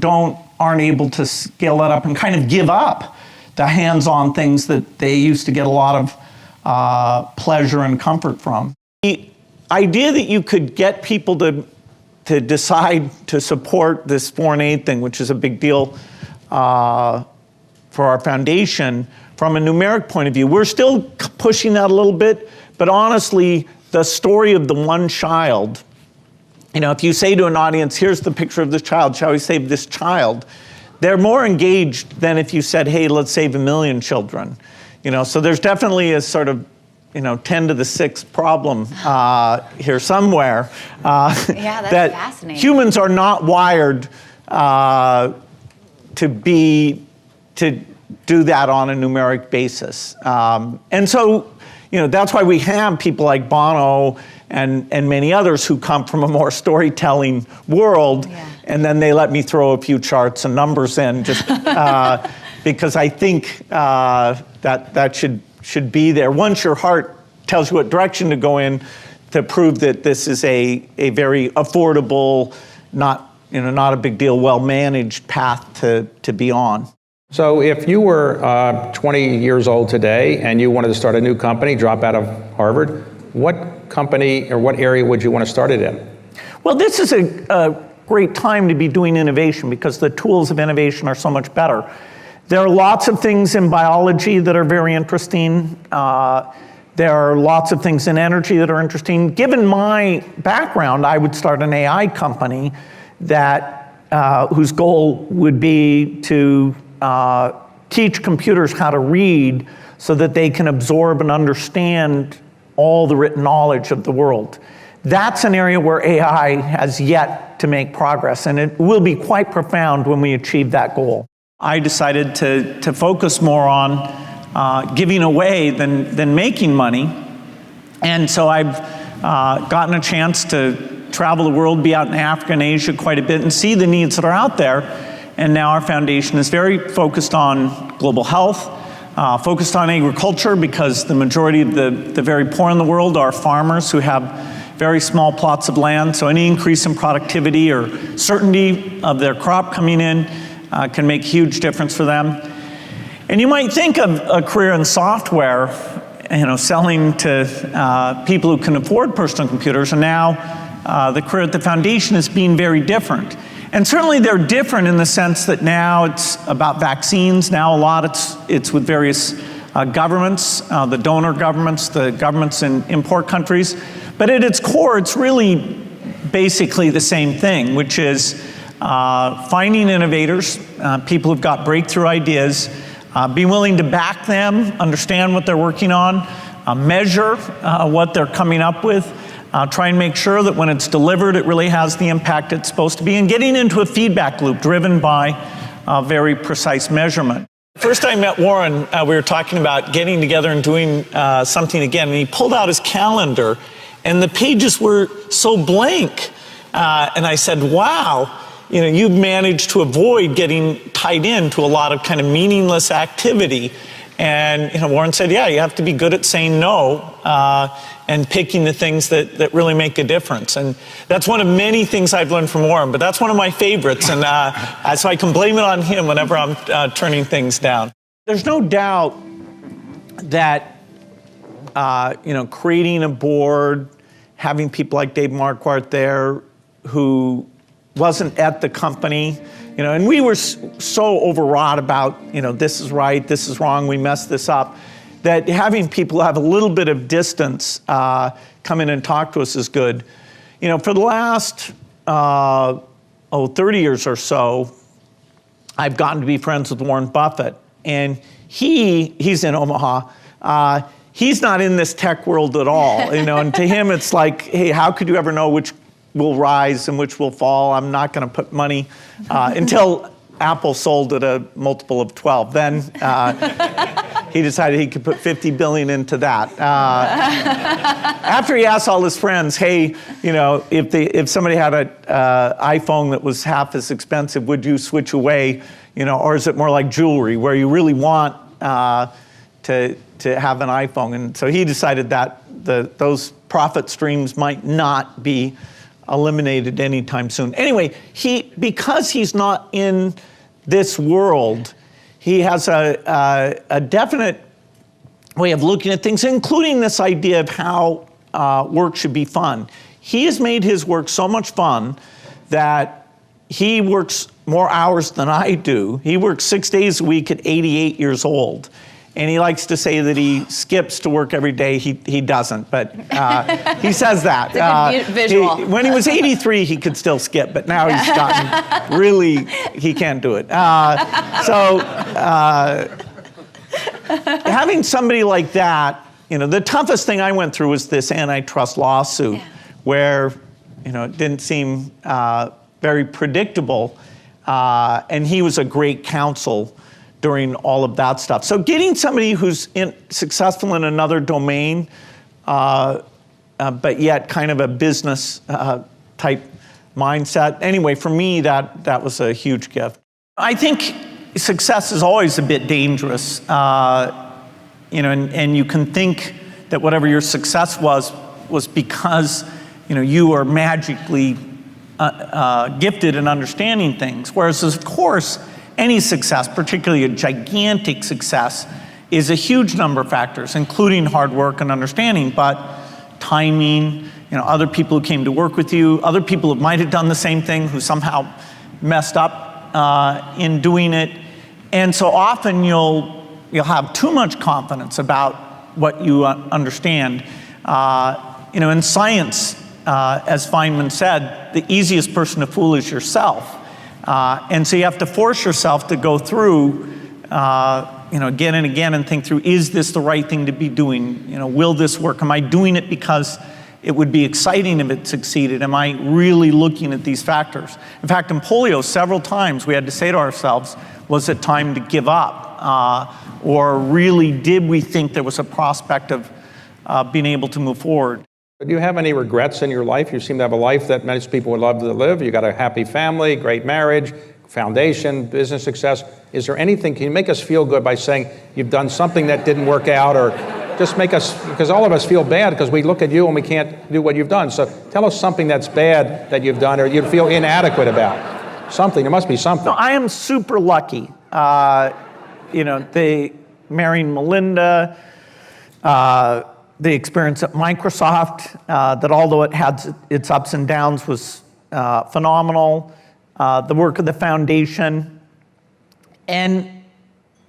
aren't able to scale that up and kind of give up the hands-on things that they used to get a lot of pleasure and comfort from. The idea that you could get people to decide to support this foreign aid thing, which is a big deal for our foundation, from a numeric point of view, we're still pushing that a little bit. But honestly, the story of the one child, if you say to an audience, here's the picture of this child, shall we save this child? They're more engaged than if you said, hey, let's save 1 million children. So there's definitely a sort of, 10 to the 6th problem here somewhere. Yeah, that's that fascinating. Humans are not wired to do that on a numeric basis. And so, that's why we have people like Bono and many others who come from a more storytelling world, and then they let me throw a few charts and numbers in, just because I think that should be there. Once your heart tells you what direction to go in, to prove that this is a very affordable, not a big deal, well-managed path to be on. So if you were 20 years old today and you wanted to start a new company, drop out of Harvard, what company or what area would you want to start it in? Well, this is a great time to be doing innovation because the tools of innovation are so much better. There are lots of things in biology that are very interesting. There are lots of things in energy that are interesting. Given my background, I would start an AI company that whose goal would be to teach computers how to read so that they can absorb and understand all the written knowledge of the world. That's an area where AI has yet to make progress, and it will be quite profound when we achieve that goal. I decided to focus more on giving away than making money. And so I've gotten a chance to travel the world, be out in Africa and Asia quite a bit, and see the needs that are out there. And now our foundation is very focused on global health, focused on agriculture, because the majority of the very poor in the world are farmers who have very small plots of land. So any increase in productivity or certainty of their crop coming in can make a huge difference for them. And you might think of a career in software, selling to people who can afford personal computers, and now the career at the foundation is being very different. And certainly they're different in the sense that now it's about vaccines. Now a lot it's with various governments, the donor governments, the governments in import countries. But at its core, it's really basically the same thing, which is finding innovators, people who've got breakthrough ideas, be willing to back them, understand what they're working on, measure what they're coming up with, try and make sure that when it's delivered, it really has the impact it's supposed to be, and getting into a feedback loop driven by very precise measurement. First I met Warren, we were talking about getting together and doing something again, and he pulled out his calendar, and the pages were so blank. And I said, wow. You've managed to avoid getting tied into a lot of kind of meaningless activity. And Warren said, yeah, you have to be good at saying no and picking the things that really make a difference. And that's one of many things I've learned from Warren, but that's one of my favorites. And so I can blame it on him whenever I'm turning things down. There's no doubt that creating a board, having people like Dave Marquardt there who wasn't at the company, and we were so overwrought about, this is right, this is wrong, we messed this up, that having people have a little bit of distance come in and talk to us is good. For the last 30 years or so, I've gotten to be friends with Warren Buffett, and he's in Omaha. He's not in this tech world at all, and to him it's like, hey, how could you ever know which will rise and which will fall? I'm not going to put money until Apple sold at a multiple of 12. Then he decided he could put $50 billion into that. After he asked all his friends, hey, if somebody had an iPhone that was half as expensive, would you switch away? Or is it more like jewelry where you really want to have an iPhone? And so he decided that those profit streams might not be eliminated anytime soon. Anyway, because he's not in this world, he has a definite way of looking at things, including this idea of how work should be fun. He has made his work so much fun that he works more hours than I do. He works 6 days a week at 88 years old. And he likes to say that he skips to work every day. He doesn't, but he says that. It's a good visual. When he was 83, he could still skip, but now he's gotten really, he can't do it. Having somebody like that, the toughest thing I went through was this antitrust lawsuit where, it didn't seem very predictable, and he was a great counsel during all of that stuff. So getting somebody who's successful in another domain, but yet kind of a business type mindset. Anyway, for me, that was a huge gift. I think success is always a bit dangerous, and you can think that whatever your success was because you are magically gifted in understanding things. Whereas, of course, any success, particularly a gigantic success, is a huge number of factors, including hard work and understanding, but timing, other people who came to work with you, other people who might have done the same thing who somehow messed up in doing it. And so often you'll have too much confidence about what you understand. In science, as Feynman said, the easiest person to fool is yourself. And so you have to force yourself to go through, again and again and think through, is this the right thing to be doing? Will this work? Am I doing it because it would be exciting if it succeeded? Am I really looking at these factors? In fact, in polio, several times we had to say to ourselves, was it time to give up? Or really, did we think there was a prospect of being able to move forward? Do you have any regrets in your life? You seem to have a life that most people would love to live. You got a happy family, great marriage, foundation, business success. Is there anything, can you make us feel good by saying you've done something that didn't work out, or just make us, because all of us feel bad because we look at you and we can't do what you've done. So tell us something that's bad that you've done or you feel inadequate about. Something, there must be something. No, I am super lucky. They marrying Melinda, the experience at Microsoft, that although it had its ups and downs was phenomenal. The work of the foundation. And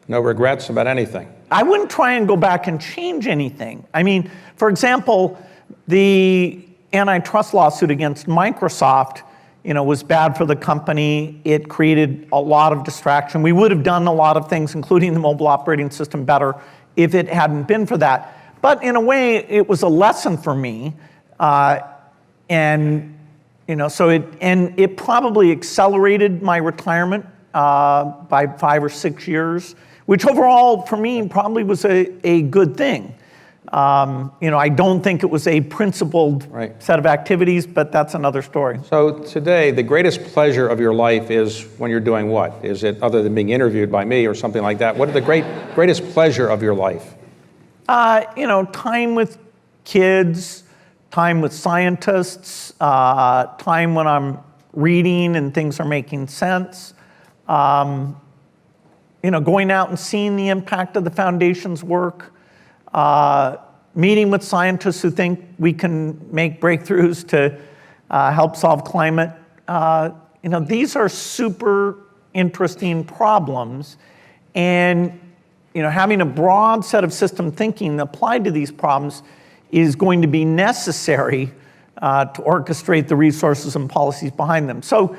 no regrets about anything. I wouldn't try and go back and change anything. I mean, for example, the antitrust lawsuit against Microsoft, was bad for the company. It created a lot of distraction. We would have done a lot of things, including the mobile operating system, better if it hadn't been for that. But in a way, it was a lesson for me. It probably accelerated my retirement by 5 or 6 years, which overall for me probably was a good thing. I don't think it was a principled set of activities, but that's another story. So today, the greatest pleasure of your life is when you're doing what? Is it, other than being interviewed by me or something like that, what is the greatest pleasure of your life? Time with kids, time with scientists, time when I'm reading and things are making sense. Going out and seeing the impact of the foundation's work, meeting with scientists who think we can make breakthroughs to help solve climate. These are super interesting problems, and having a broad set of system thinking applied to these problems is going to be necessary to orchestrate the resources and policies behind them. So,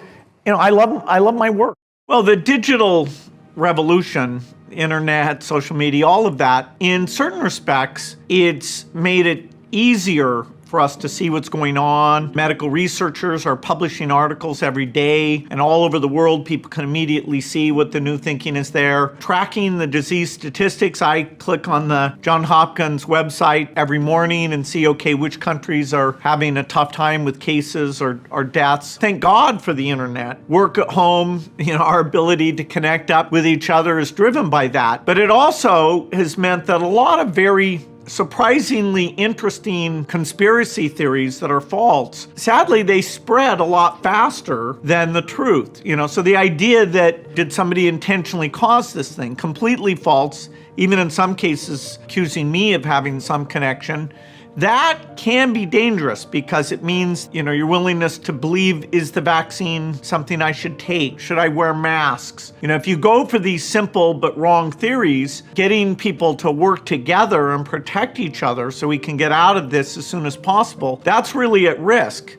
I love my work. Well, the digital revolution, internet, social media, all of that, in certain respects, it's made it easier for us to see what's going on. Medical researchers are publishing articles every day, and all over the world, people can immediately see what the new thinking is there. Tracking the disease statistics, I click on the Johns Hopkins website every morning and see, okay, which countries are having a tough time with cases or deaths. Thank God for the internet. Work at home, our ability to connect up with each other is driven by that. But it also has meant that a lot of very surprisingly interesting conspiracy theories that are false, sadly, they spread a lot faster than the truth. So the idea that did somebody intentionally cause this thing, completely false, even in some cases accusing me of having some connection, that can be dangerous because it means, your willingness to believe, is the vaccine something I should take? Should I wear masks? If you go for these simple but wrong theories, getting people to work together and protect each other so we can get out of this as soon as possible, that's really at risk.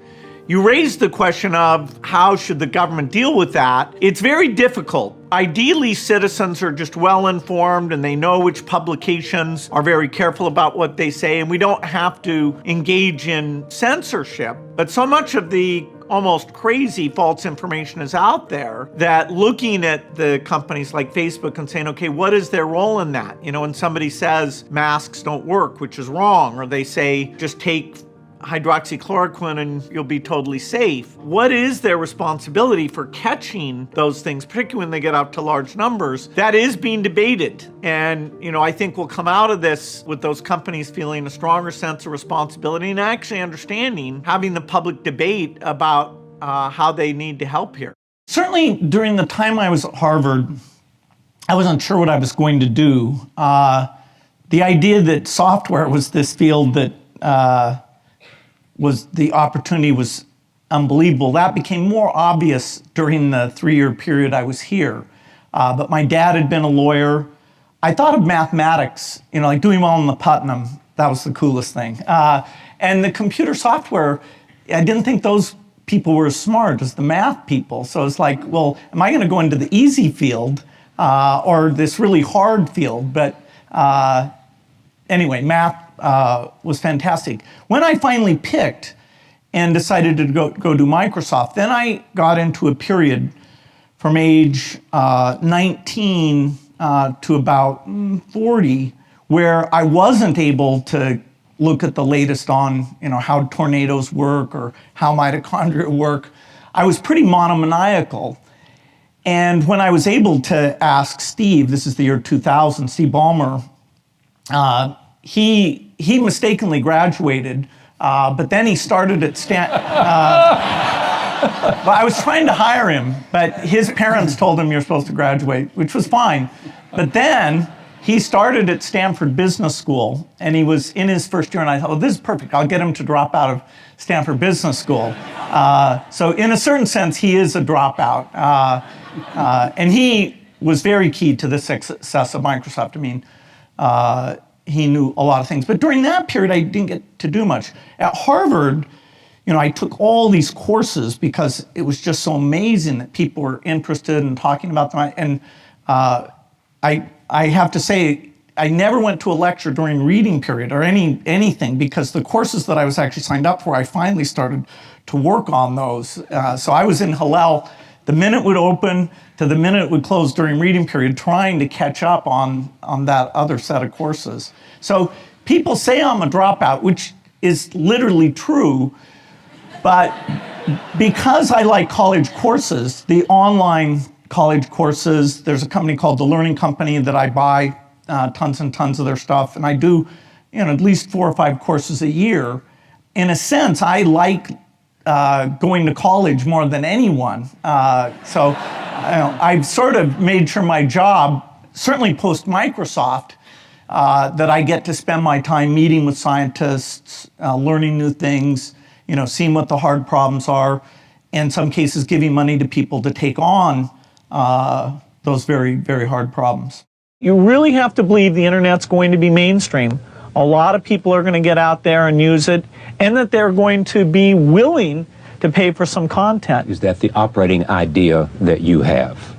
You raised the question of how should the government deal with that. It's very difficult. Ideally, citizens are just well informed and they know which publications are very careful about what they say, and we don't have to engage in censorship. But so much of the almost crazy false information is out there that looking at the companies like Facebook and saying, okay, what is their role in that? When somebody says masks don't work, which is wrong, or they say just take hydroxychloroquine and you'll be totally safe. What is their responsibility for catching those things, particularly when they get out to large numbers? That is being debated. And, I think we'll come out of this with those companies feeling a stronger sense of responsibility and actually understanding, having the public debate about how they need to help here. Certainly during the time I was at Harvard, I wasn't sure what I was going to do. The idea that software was this field that the opportunity was unbelievable. That became more obvious during the 3-year period I was here. But my dad had been a lawyer. I thought of mathematics, like doing well in the Putnam. That was the coolest thing. And the computer software, I didn't think those people were as smart as the math people. So it's like, well, am I going to go into the easy field or this really hard field? But anyway, math was fantastic. When I finally picked and decided to go do Microsoft, then I got into a period from age 19 to about 40, where I wasn't able to look at the latest on how tornadoes work or how mitochondria work. I was pretty monomaniacal. And when I was able to ask Steve, this is the year 2000, Steve Ballmer, he mistakenly graduated, but then he started at Stanford. But I was trying to hire him, but his parents told him you're supposed to graduate, which was fine. But then he started at Stanford Business School, and he was in his first year, and I thought, well, this is perfect. I'll get him to drop out of Stanford Business School. So in a certain sense, he is a dropout. And he was very key to the success of Microsoft. I mean, he knew a lot of things. But during that period, I didn't get to do much. At Harvard, I took all these courses because it was just so amazing that people were interested in talking about them. And I have to say, I never went to a lecture during reading period or anything, because the courses that I was actually signed up for, I finally started to work on those. So I was in Hillel the minute it would open to the minute it would close during reading period, trying to catch up on that other set of courses. So people say I'm a dropout, which is literally true, but because I like college courses, the online college courses, there's a company called The Learning Company that I buy tons and tons of their stuff, and I do at least 4 or 5 courses a year. In a sense, I like going to college more than anyone. So I've sort of made sure my job, certainly post-Microsoft, that I get to spend my time meeting with scientists, learning new things, seeing what the hard problems are, in some cases giving money to people to take on those very, very hard problems. You really have to believe the internet's going to be mainstream. A lot of people are going to get out there and use it, and that they're going to be willing to pay for some content. Is that the operating idea that you have?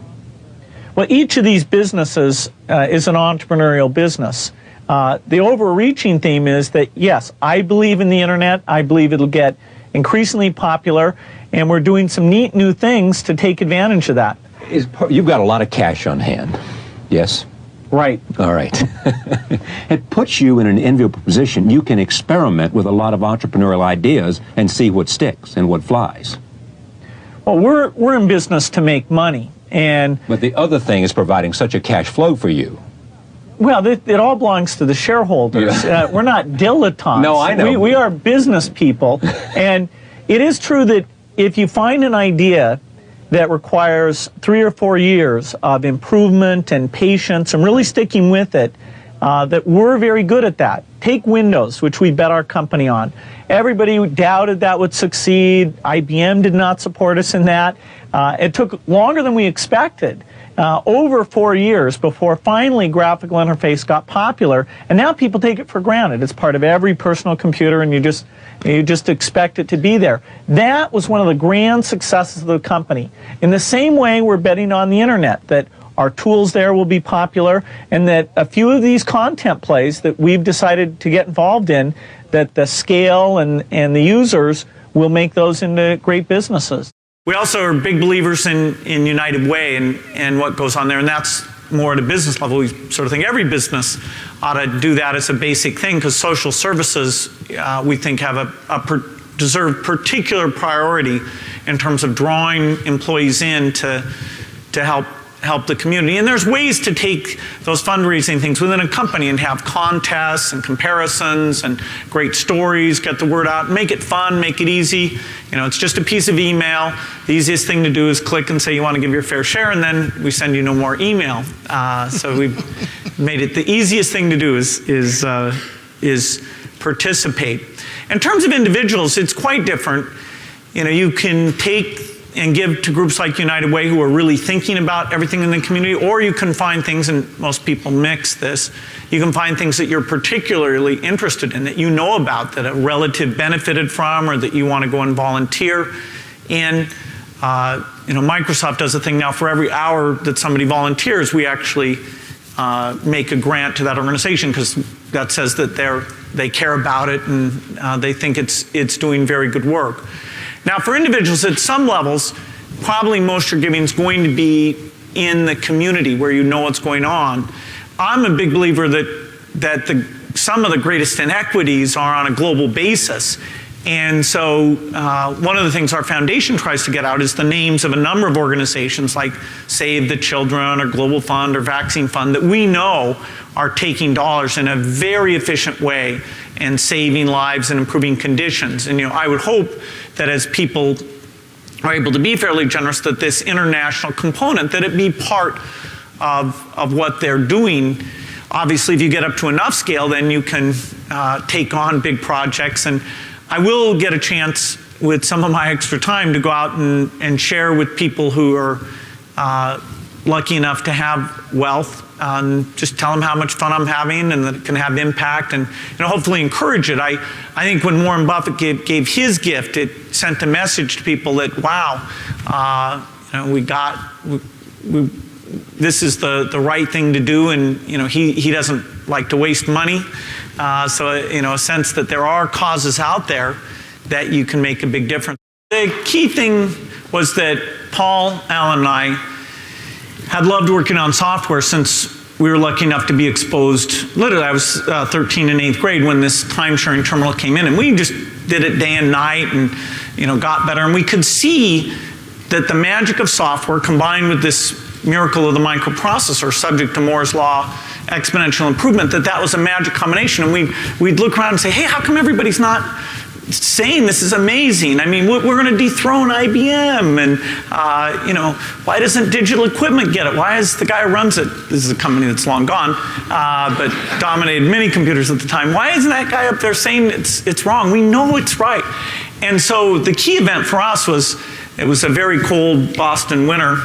Well, each of these businesses is an entrepreneurial business. The overreaching theme is that, yes, I believe in the internet. I believe it'll get increasingly popular, and we're doing some neat new things to take advantage of that. You've got a lot of cash on hand, yes? Right. All right. It puts you in an enviable position. You can experiment with a lot of entrepreneurial ideas and see what sticks and what flies. Well, we're in business to make money, but the other thing is providing such a cash flow for you. Well, it all belongs to the shareholders. Yeah. We're not dilettantes. No, I know. We are business people, and it is true that if you find an idea that requires 3 or 4 years of improvement and patience and really sticking with it, that we're very good at that. Take Windows, which we bet our company on. Everybody doubted that would succeed. IBM did not support us in that. It took longer than we expected, over 4 years before finally graphical interface got popular, and now people take it for granted. It's part of every personal computer, and you just expect it to be there. That was one of the grand successes of the company. In the same way, we're betting on the internet, that our tools there will be popular, and that a few of these content plays that we've decided to get involved in, that the scale and the users will make those into great businesses. We also are big believers in United Way and what goes on there, and that's more at a business level. We sort of think every business ought to do that as a basic thing, because social services, we think, deserve particular priority in terms of drawing employees in to help the community. And there's ways to take those fundraising things within a company and have contests and comparisons and great stories, get the word out, make it fun, make it easy. It's just a piece of email. The easiest thing to do is click and say you want to give your fair share, and then we send you no more email. So we've made it the easiest thing to do is participate. In terms of individuals, it's quite different. You can take and give to groups like United Way who are really thinking about everything in the community, or you can find things, and most people mix this, you can find things that you're particularly interested in, that you know about, that a relative benefited from, or that you want to go and volunteer in. Microsoft does a thing now, for every hour that somebody volunteers, we actually make a grant to that organization, because that says that they care about it and they think it's doing very good work. Now, for individuals at some levels, probably most of your giving is going to be in the community where you know what's going on. I'm a big believer that some of the greatest inequities are on a global basis. And so one of the things our foundation tries to get out is the names of a number of organizations like Save the Children or Global Fund or Vaccine Fund that we know are taking dollars in a very efficient way and saving lives and improving conditions. And I would hope that as people are able to be fairly generous, that this international component, that it be part of what they're doing. Obviously, if you get up to enough scale, then you can take on big projects. And I will get a chance with some of my extra time to go out and share with people who are lucky enough to have wealth, just tell them how much fun I'm having and that it can have impact, and hopefully encourage it. I think when Warren Buffett gave his gift, it sent a message to people that, wow, this is the right thing to do, and he doesn't like to waste money. So a sense that there are causes out there that you can make a big difference. The key thing was that Paul, Alan, and I had loved working on software since we were lucky enough to be exposed. Literally, I was 13 in 8th grade when this time-sharing terminal came in, and we just did it day and night and got better. And we could see that the magic of software combined with this miracle of the microprocessor, subject to Moore's law, exponential improvement, that was a magic combination. And we'd look around and say, hey, how come everybody's not saying this is amazing? I mean, we're going to dethrone IBM, and why doesn't Digital Equipment get it? Why is the guy who runs it, this is a company that's long gone, but dominated mini computers at the time, why isn't that guy up there saying it's wrong? We know it's right. And so the key event for us was, it was a very cold Boston winter,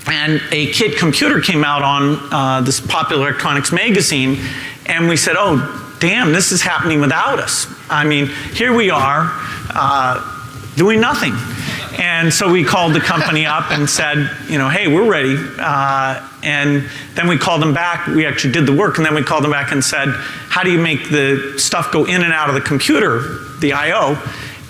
and a kit computer came out on this Popular Electronics magazine, and we said, oh, damn, this is happening without us. I mean, here we are doing nothing. And so we called the company up and said, hey, we're ready. And then we called them back. We actually did the work, and then we called them back and said, how do you make the stuff go in and out of the computer, the I/O?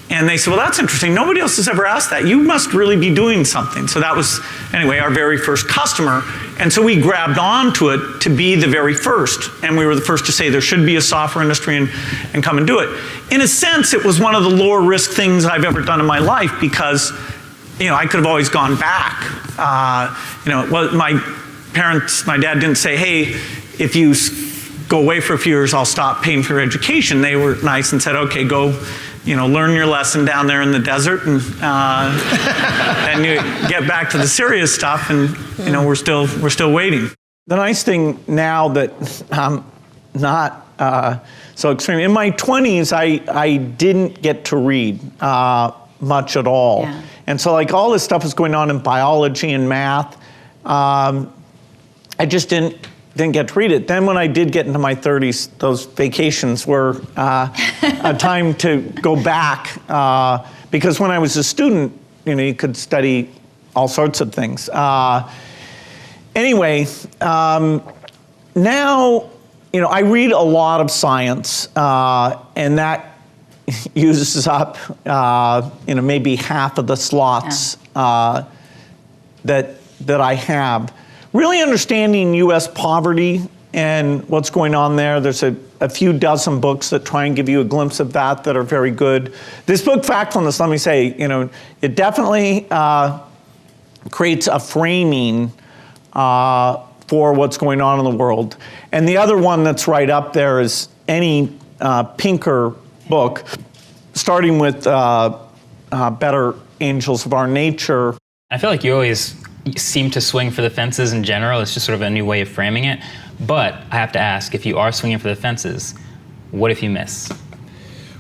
And they said, well, that's interesting. Nobody else has ever asked that. You must really be doing something. So that was, anyway, our very first customer. And so we grabbed onto it to be the very first. And we were the first to say there should be a software industry and come and do it. In a sense, it was one of the lower risk things I've ever done in my life, because I could have always gone back. My dad didn't say, hey, if you go away for a few years, I'll stop paying for your education. They were nice and said, okay, go learn your lesson down there in the desert, and then you get back to the serious stuff, and we're still waiting. The nice thing now that I'm not so extreme, in my 20s, I didn't get to read much at all. Yeah. And so all this stuff is going on in biology and math. I just didn't get to read it. Then when I did get into my 30s, those vacations were a time to go back, because when I was a student, you could study all sorts of things. Anyway, now, I read a lot of science, and that uses up, maybe half of the slots that I have. Really understanding U.S. poverty and what's going on there. There's a few dozen books that try and give you a glimpse of that are very good. This book, Factfulness, let me say, it definitely creates a framing for what's going on in the world. And the other one that's right up there is any Pinker book, starting with Better Angels of Our Nature. I feel like you always seem to swing for the fences in general. It's just sort of a new way of framing it. But I have to ask, if you are swinging for the fences, what if you miss?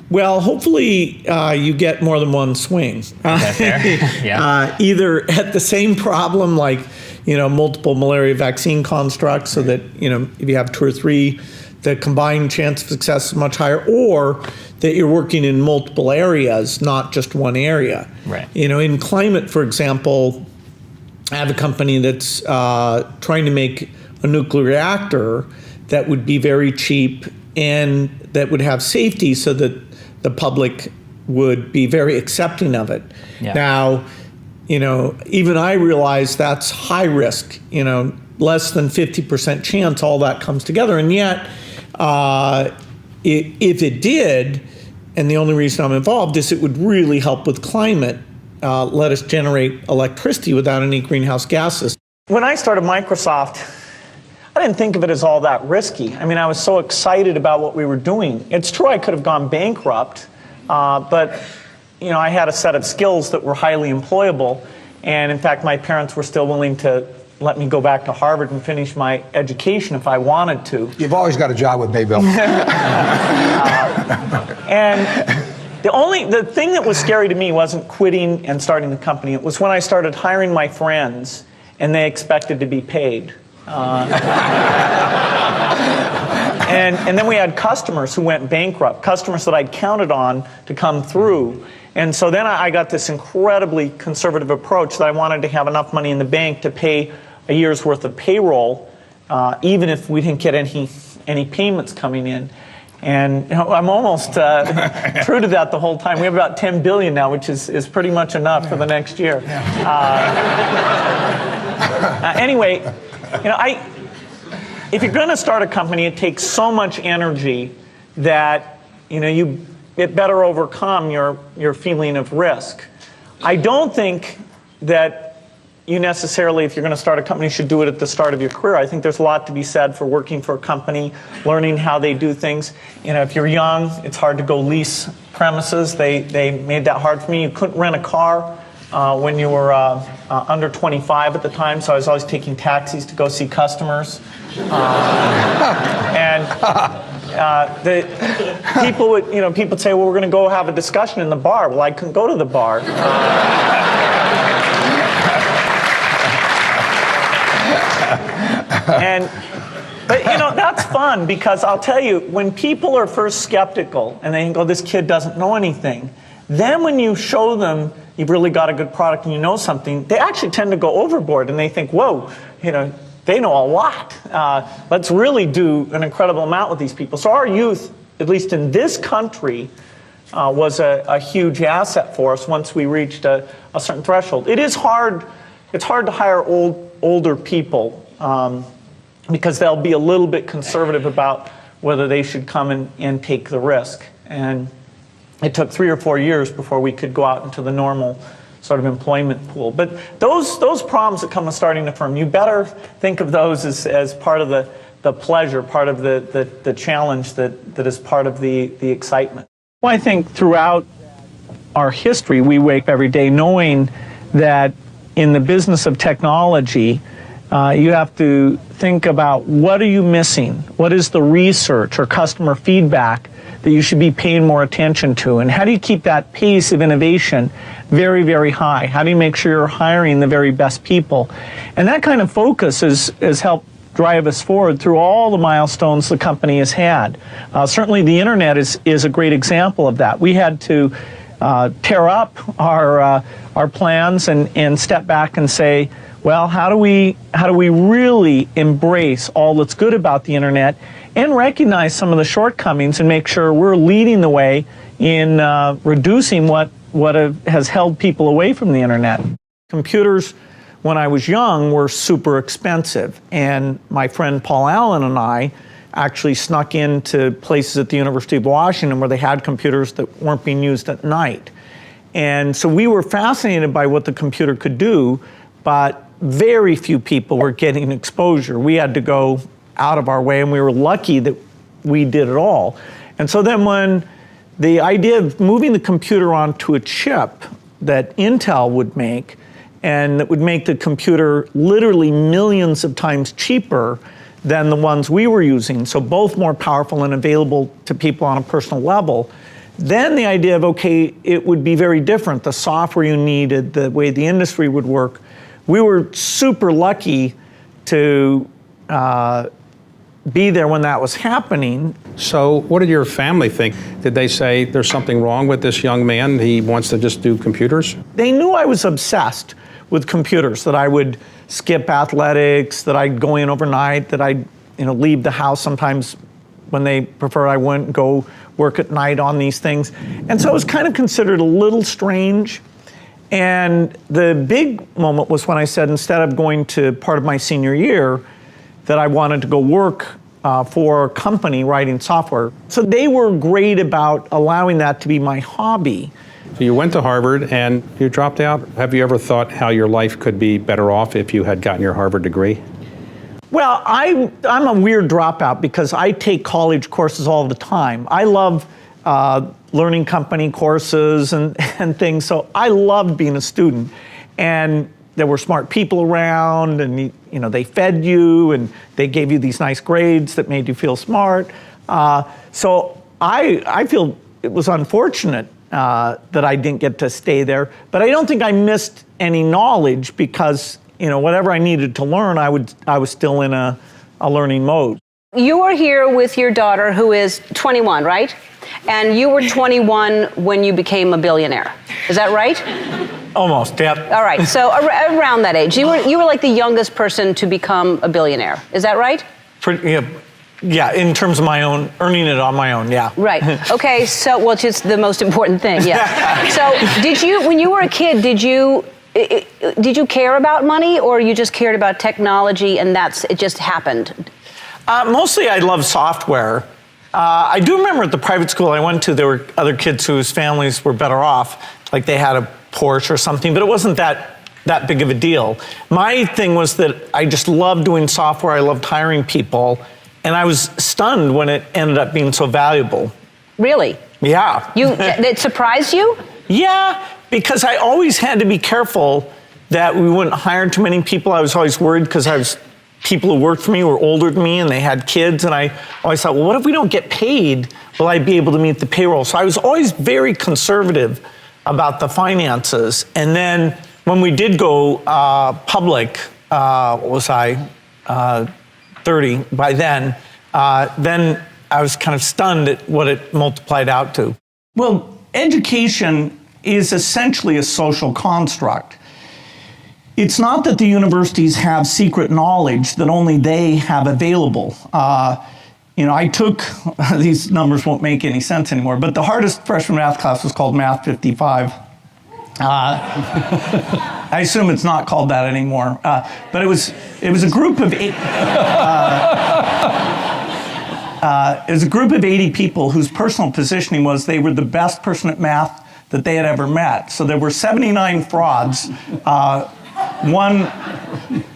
Well, hopefully you get more than one swing. Yeah. Either at the same problem, like multiple malaria vaccine constructs, so that if you have 2 or 3, the combined chance of success is much higher, or that you're working in multiple areas, not just one area. Right. In climate, for example, I have a company that's trying to make a nuclear reactor that would be very cheap and that would have safety so that the public would be very accepting of it. Yeah. Now, even I realize that's high risk, less than 50% chance all that comes together. And yet, if it did, and the only reason I'm involved is it would really help with climate, let us generate electricity without any greenhouse gases. When I started Microsoft, I didn't think of it as all that risky. I mean, I was so excited about what we were doing. It's true I could have gone bankrupt, but I had a set of skills that were highly employable. And in fact, my parents were still willing to let me go back to Harvard and finish my education if I wanted to. You've always got a job with me, Bill. And the thing that was scary to me wasn't quitting and starting the company. It was when I started hiring my friends and they expected to be paid. And then we had customers who went bankrupt, customers that I'd counted on to come through. And so then I got this incredibly conservative approach that I wanted to have enough money in the bank to pay a year's worth of payroll, even if we didn't get any payments coming in. And I'm almost true to that the whole time. We have about 10 billion now, which is pretty much enough for the next year. Anyway, if you're going to start a company, it takes so much energy that it better overcome your feeling of risk. I don't think that you necessarily, if you're going to start a company, should do it at the start of your career. I think there's a lot to be said for working for a company, learning how they do things. If you're young, it's hard to go lease premises. They made that hard for me. You couldn't rent a car when you were under 25 at the time, so I was always taking taxis to go see customers. The people would, people would say, well, we're going to go have a discussion in the bar. Well, I couldn't go to the bar. But that's fun, because I'll tell you, when people are first skeptical and they go, this kid doesn't know anything, then when you show them you've really got a good product and you know something, they actually tend to go overboard and they think, whoa, they know a lot. Let's really do an incredible amount with these people. So our youth, at least in this country, was a huge asset for us once we reached a certain threshold. It is hard. It's hard to hire older people because they'll be a little bit conservative about whether they should come and take the risk. And it took 3 or 4 years before we could go out into the normal sort of employment pool. But those problems that come with starting a firm, you better think of those as part of the pleasure, part of the challenge that is part of the excitement. Well, I think throughout our history, we wake up every day knowing that in the business of technology, you have to think about what are you missing? What is the research or customer feedback that you should be paying more attention to? And how do you keep that pace of innovation very, very high? How do you make sure you're hiring the very best people? And that kind of focus has helped drive us forward through all the milestones the company has had. Certainly the internet is a great example of that. We had to tear up our plans and step back and say, well, how do we really embrace all that's good about the internet and recognize some of the shortcomings and make sure we're leading the way in reducing what has held people away from the internet. Computers, when I was young, were super expensive, and my friend Paul Allen and I actually snuck into places at the University of Washington where they had computers that weren't being used at night. And so we were fascinated by what the computer could do, but very few people were getting exposure. We had to go out of our way, and we were lucky that we did it all. And so then when the idea of moving the computer onto a chip that Intel would make, and that would make the computer literally millions of times cheaper than the ones we were using, so both more powerful and available to people on a personal level, Then the idea of, okay, it would be very different, the software you needed, the way the industry would work. We were super lucky to be there when that was happening. So what did your family think? Did they say there's something wrong with this young man? He wants to just do computers? They knew I was obsessed with computers, that I would skip athletics, that I'd go in overnight, that I'd leave the house sometimes when they prefer I wouldn't go work at night on these things. And so it was kind of considered a little strange. And the big moment was when I said, instead of going to part of my senior year, that I wanted to go work for a company writing software. So they were great about allowing that to be my hobby. So you went to Harvard and you dropped out. Have you ever thought how your life could be better off if you had gotten your Harvard degree? Well, I'm a weird dropout because I take college courses all the time. I love learning company courses and things, so I loved being a student. And there were smart people around, and they fed you, and they gave you these nice grades that made you feel smart. So I feel it was unfortunate that I didn't get to stay there, but I don't think I missed any knowledge because whatever I needed to learn, I was still in a learning mode. You are here with your daughter who is 21, right? And you were 21 when you became a billionaire. Is that right? Almost, yep. All right, so around that age, you were like the youngest person to become a billionaire. Is that right? Yeah, in terms of my own, earning it on my own, yeah. Right, okay, so, well, it's just the most important thing, yeah. So, when you were a kid, did you care about money, or you just cared about technology and it just happened? Mostly I love software. I do remember at the private school I went to, there were other kids whose families were better off, like they had a Porsche or something, but it wasn't that big of a deal. My thing was that I just loved doing software, I loved hiring people, and I was stunned when it ended up being so valuable. Really? Yeah. It surprised you? Yeah, because I always had to be careful that we wouldn't hire too many people. I was always worried because people who worked for me were older than me and they had kids, and I always thought, well, what if we don't get paid? Will I be able to meet the payroll? So I was always very conservative about the finances. And then when we did go public, what was I, 30 by then I was kind of stunned at what it multiplied out to. Well, education is essentially a social construct. It's not that the universities have secret knowledge that only they have available. I took, these numbers won't make any sense anymore, but the hardest freshman math class was called Math 55. I assume it's not called that anymore, but it was a group of it was a group of 80 people whose personal positioning was they were the best person at math that they had ever met. So there were 79 frauds. One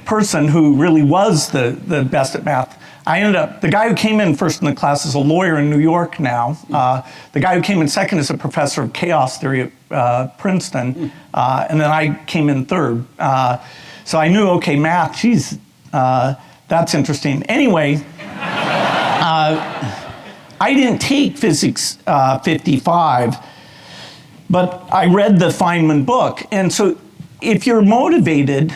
person who really was the best at math. The guy who came in first in the class is a lawyer in New York now. The guy who came in second is a professor of chaos theory at Princeton. And then I came in third. So I knew, okay, math, geez, that's interesting. Anyway, I didn't take physics 55, but I read the Feynman book. And so if you're motivated,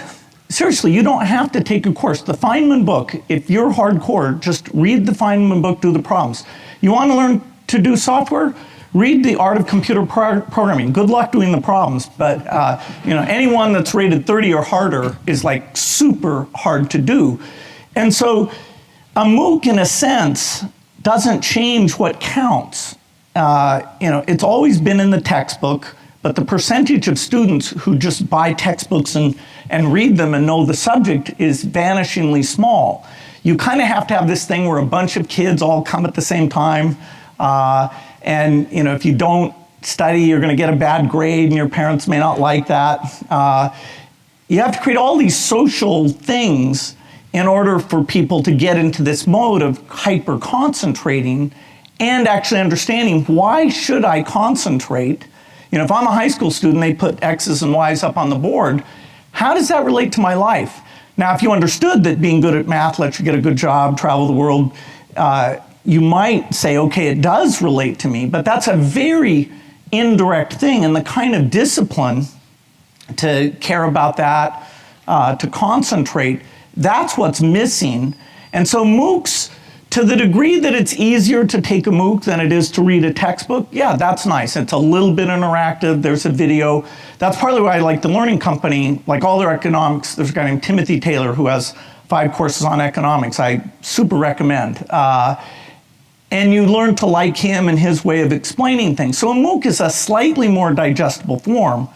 seriously, you don't have to take a course. The Feynman book, if you're hardcore, just read the Feynman book, do the problems. You want to learn to do software? Read The Art of Computer Programming. Good luck doing the problems, but anyone that's rated 30 or harder is like super hard to do. And so a MOOC, in a sense, doesn't change what counts. It's always been in the textbook, but the percentage of students who just buy textbooks and read them and know the subject is vanishingly small. You kind of have to have this thing where a bunch of kids all come at the same time, and if you don't study, you're going to get a bad grade, and your parents may not like that. You have to create all these social things in order for people to get into this mode of hyper-concentrating and actually understanding, why should I concentrate? If I'm a high school student, they put X's and Y's up on the board. How does that relate to my life? Now, if you understood that being good at math lets you get a good job, travel the world, you might say, okay, it does relate to me, but that's a very indirect thing, and the kind of discipline to care about that, to concentrate, that's what's missing. And so MOOCs, to the degree that it's easier to take a MOOC than it is to read a textbook, yeah, that's nice. It's a little bit interactive, there's a video. That's partly why I like the Learning Company, like all their economics, there's a guy named Timothy Taylor who has 5 courses on economics, I super recommend. And you learn to like him and his way of explaining things. So a MOOC is a slightly more digestible form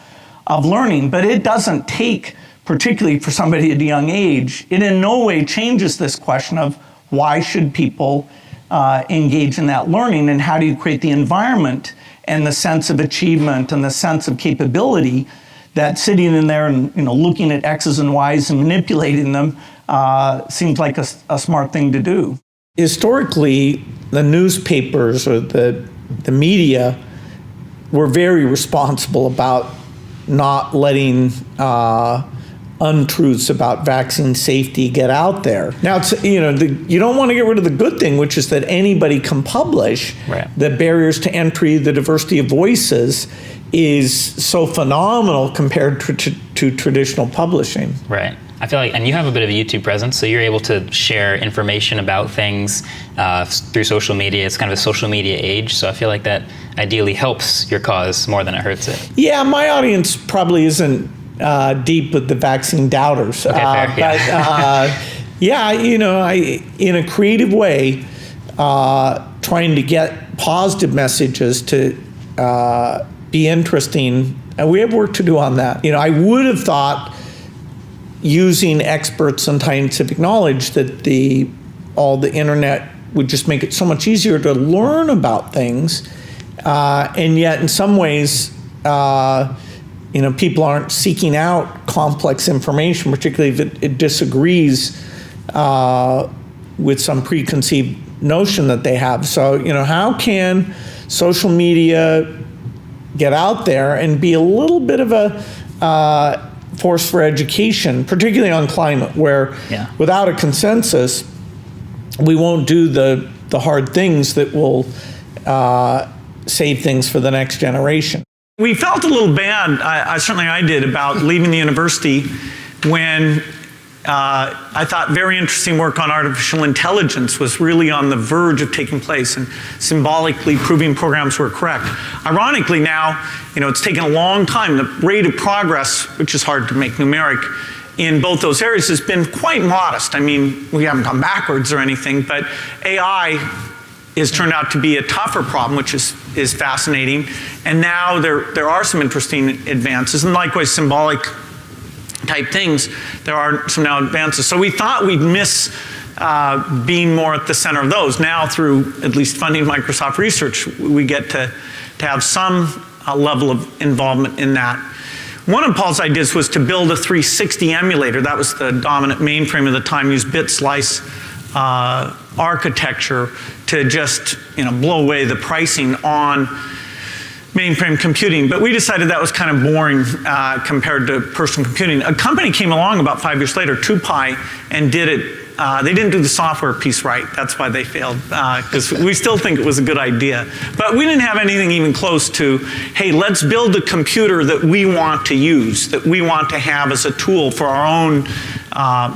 of learning, but it doesn't take, particularly for somebody at a young age, it in no way changes this question of why should people engage in that learning, and how do you create the environment and the sense of achievement and the sense of capability that sitting in there and looking at X's and Y's and manipulating them seems like a smart thing to do. Historically, the newspapers or the media were very responsible about not letting untruths about vaccine safety get out there. Now, it's, you don't want to get rid of the good thing, which is that anybody can publish. Right. The barriers to entry, the diversity of voices is so phenomenal compared to traditional publishing. Right. I feel like, and you have a bit of a YouTube presence, so you're able to share information about things through social media. It's kind of a social media age, so I feel like that ideally helps your cause more than it hurts it. Yeah, my audience probably isn't deep with the vaccine doubters. Okay, fair, yeah. But yeah, in a creative way, trying to get positive messages to be interesting, and we have work to do on that. I would have thought, using experts and scientific knowledge, that all the internet would just make it so much easier to learn about things, and yet in some ways, people aren't seeking out complex information, particularly if it disagrees with some preconceived notion that they have. So, how can social media get out there and be a little bit of a force for education, particularly on climate, where without a consensus, we won't do the hard things that will save things for the next generation. We felt a little bad, certainly I did, about leaving the university when I thought very interesting work on artificial intelligence was really on the verge of taking place and symbolically proving programs were correct. Ironically now, it's taken a long time. The rate of progress, which is hard to make numeric, in both those areas has been quite modest. I mean, we haven't gone backwards or anything, but AI has turned out to be a tougher problem, which is fascinating. And now there are some interesting advances, and likewise symbolic type things, there are some now advances. So we thought we'd miss being more at the center of those. Now through at least funding Microsoft research, we get to have some level of involvement in that. One of Paul's ideas was to build a 360 emulator. That was the dominant mainframe of the time, used bit slice architecture to just blow away the pricing on mainframe computing. But we decided that was kind of boring compared to personal computing. A company came along about 5 years later, 2Pi, and did it. They didn't do the software piece right. That's why they failed, because we still think it was a good idea. But we didn't have anything even close to, hey, let's build a computer that we want to use, that we want to have as a tool for our own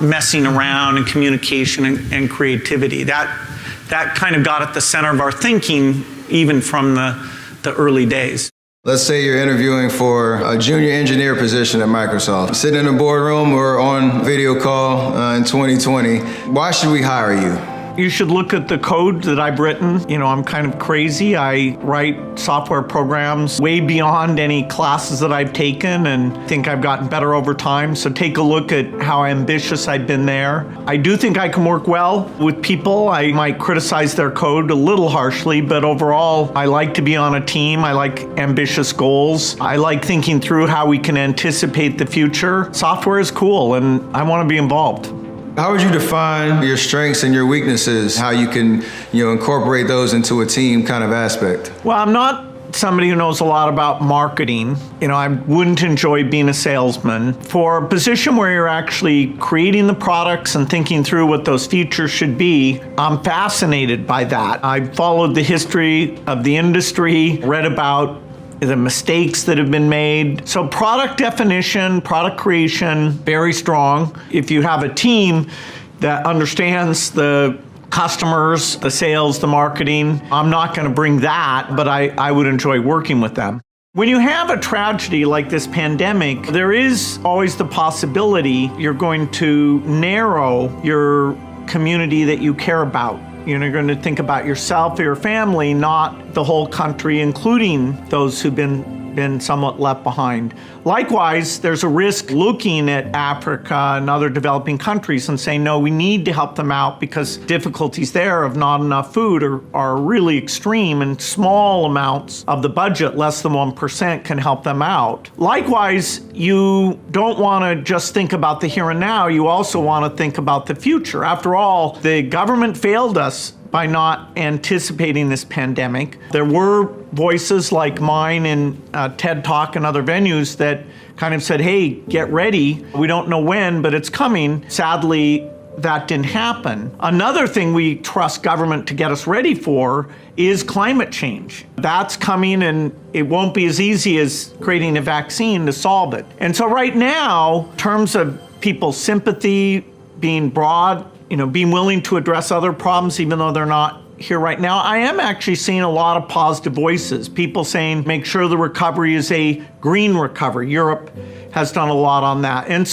messing around and communication and creativity. That kind of got at the center of our thinking, even from the early days. Let's say you're interviewing for a junior engineer position at Microsoft. Sitting in a boardroom or on video call in 2020. Why should we hire you? You should look at the code that I've written. I'm kind of crazy. I write software programs way beyond any classes that I've taken and think I've gotten better over time. So take a look at how ambitious I've been there. I do think I can work well with people. I might criticize their code a little harshly, but overall, I like to be on a team. I like ambitious goals. I like thinking through how we can anticipate the future. Software is cool, and I want to be involved. How would you define your strengths and your weaknesses? How you can, incorporate those into a team kind of aspect? Well, I'm not somebody who knows a lot about marketing. I wouldn't enjoy being a salesman. For a position where you're actually creating the products and thinking through what those features should be, I'm fascinated by that. I've followed the history of the industry, read about the mistakes that have been made. So product definition, product creation, very strong. If you have a team that understands the customers, the sales, the marketing, I'm not going to bring that, but I would enjoy working with them. When you have a tragedy like this pandemic, there is always the possibility you're going to narrow your community that you care about. You're going to think about yourself or your family, not the whole country, including those who've been somewhat left behind. Likewise, there's a risk looking at Africa and other developing countries and saying, no, we need to help them out because difficulties there of not enough food are really extreme, and small amounts of the budget, less than 1%, can help them out. Likewise, you don't want to just think about the here and now, you also want to think about the future. After all, the government failed us by not anticipating this pandemic. There were voices like mine in TED Talk and other venues that kind of said, hey, get ready. We don't know when, but it's coming. Sadly, that didn't happen. Another thing we trust government to get us ready for is climate change. That's coming, and it won't be as easy as creating a vaccine to solve it. And so right now, in terms of people's sympathy being broad, being willing to address other problems even though they're not here right now, I am actually seeing a lot of positive voices. People saying, make sure the recovery is a green recovery. Europe has done a lot on that. And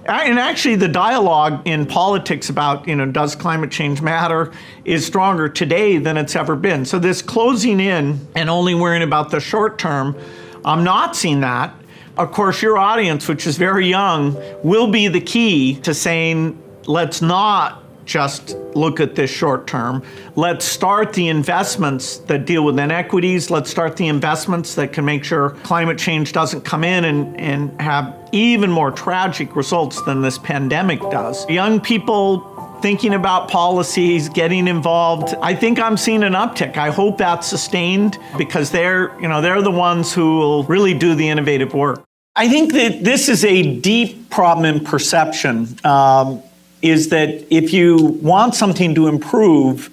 actually the dialogue in politics about, does climate change matter, is stronger today than it's ever been. So this closing in and only worrying about the short term, I'm not seeing that. Of course, your audience, which is very young, will be the key to saying, let's not just look at this short term. Let's start the investments that deal with inequities. Let's start the investments that can make sure climate change doesn't come in and have even more tragic results than this pandemic does. Young people thinking about policies, getting involved, I think I'm seeing an uptick. I hope that's sustained because they're the ones who will really do the innovative work. I think that this is a deep problem in perception. Is that if you want something to improve,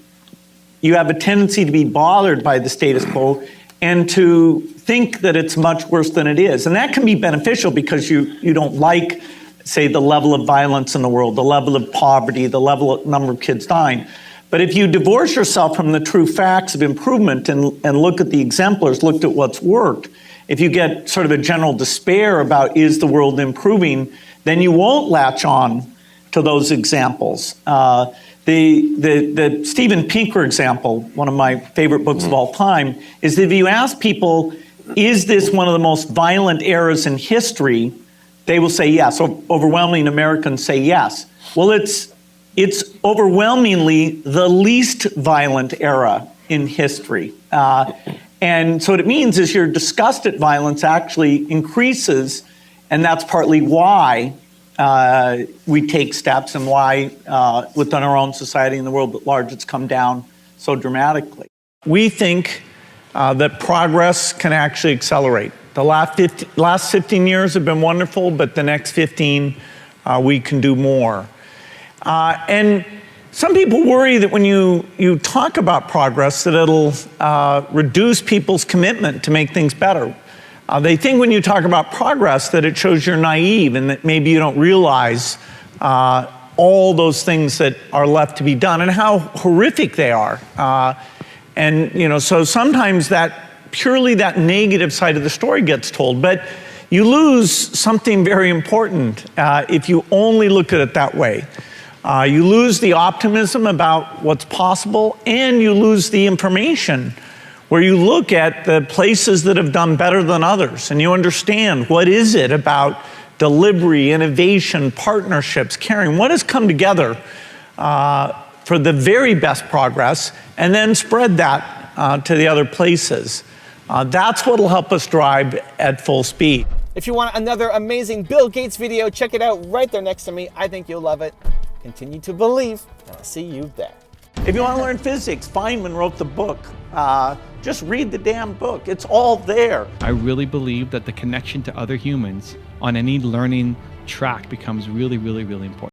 you have a tendency to be bothered by the status quo and to think that it's much worse than it is. And that can be beneficial because you don't like, say, the level of violence in the world, the level of poverty, the level of number of kids dying. But if you divorce yourself from the true facts of improvement and look at the exemplars, look at what's worked, if you get sort of a general despair about is the world improving, then you won't latch on to those examples. The Steven Pinker example, one of my favorite books of all time, is that if you ask people, is this one of the most violent eras in history, they will say yes. Overwhelming Americans say yes. Well, it's overwhelmingly the least violent era in history. And so what it means is your disgust at violence actually increases, and that's partly why we take steps and why within our own society and the world at large it's come down so dramatically. We think that progress can actually accelerate. The last 15 years have been wonderful, but the next 15 we can do more. And some people worry that when you talk about progress that it'll reduce people's commitment to make things better. They think when you talk about progress that it shows you're naive and that maybe you don't realize all those things that are left to be done and how horrific they are. So sometimes purely that negative side of the story gets told, but you lose something very important if you only look at it that way. You lose the optimism about what's possible, and you lose the information where you look at the places that have done better than others and you understand what is it about delivery, innovation, partnerships, caring, what has come together for the very best progress, and then spread that to the other places. That's what will help us drive at full speed. If you want another amazing Bill Gates video, check it out right there next to me. I think you'll love it. Continue to believe, and I'll see you there. If you want to learn physics, Feynman wrote the book. Just read the damn book. It's all there. I really believe that the connection to other humans on any learning track becomes really, really, really important.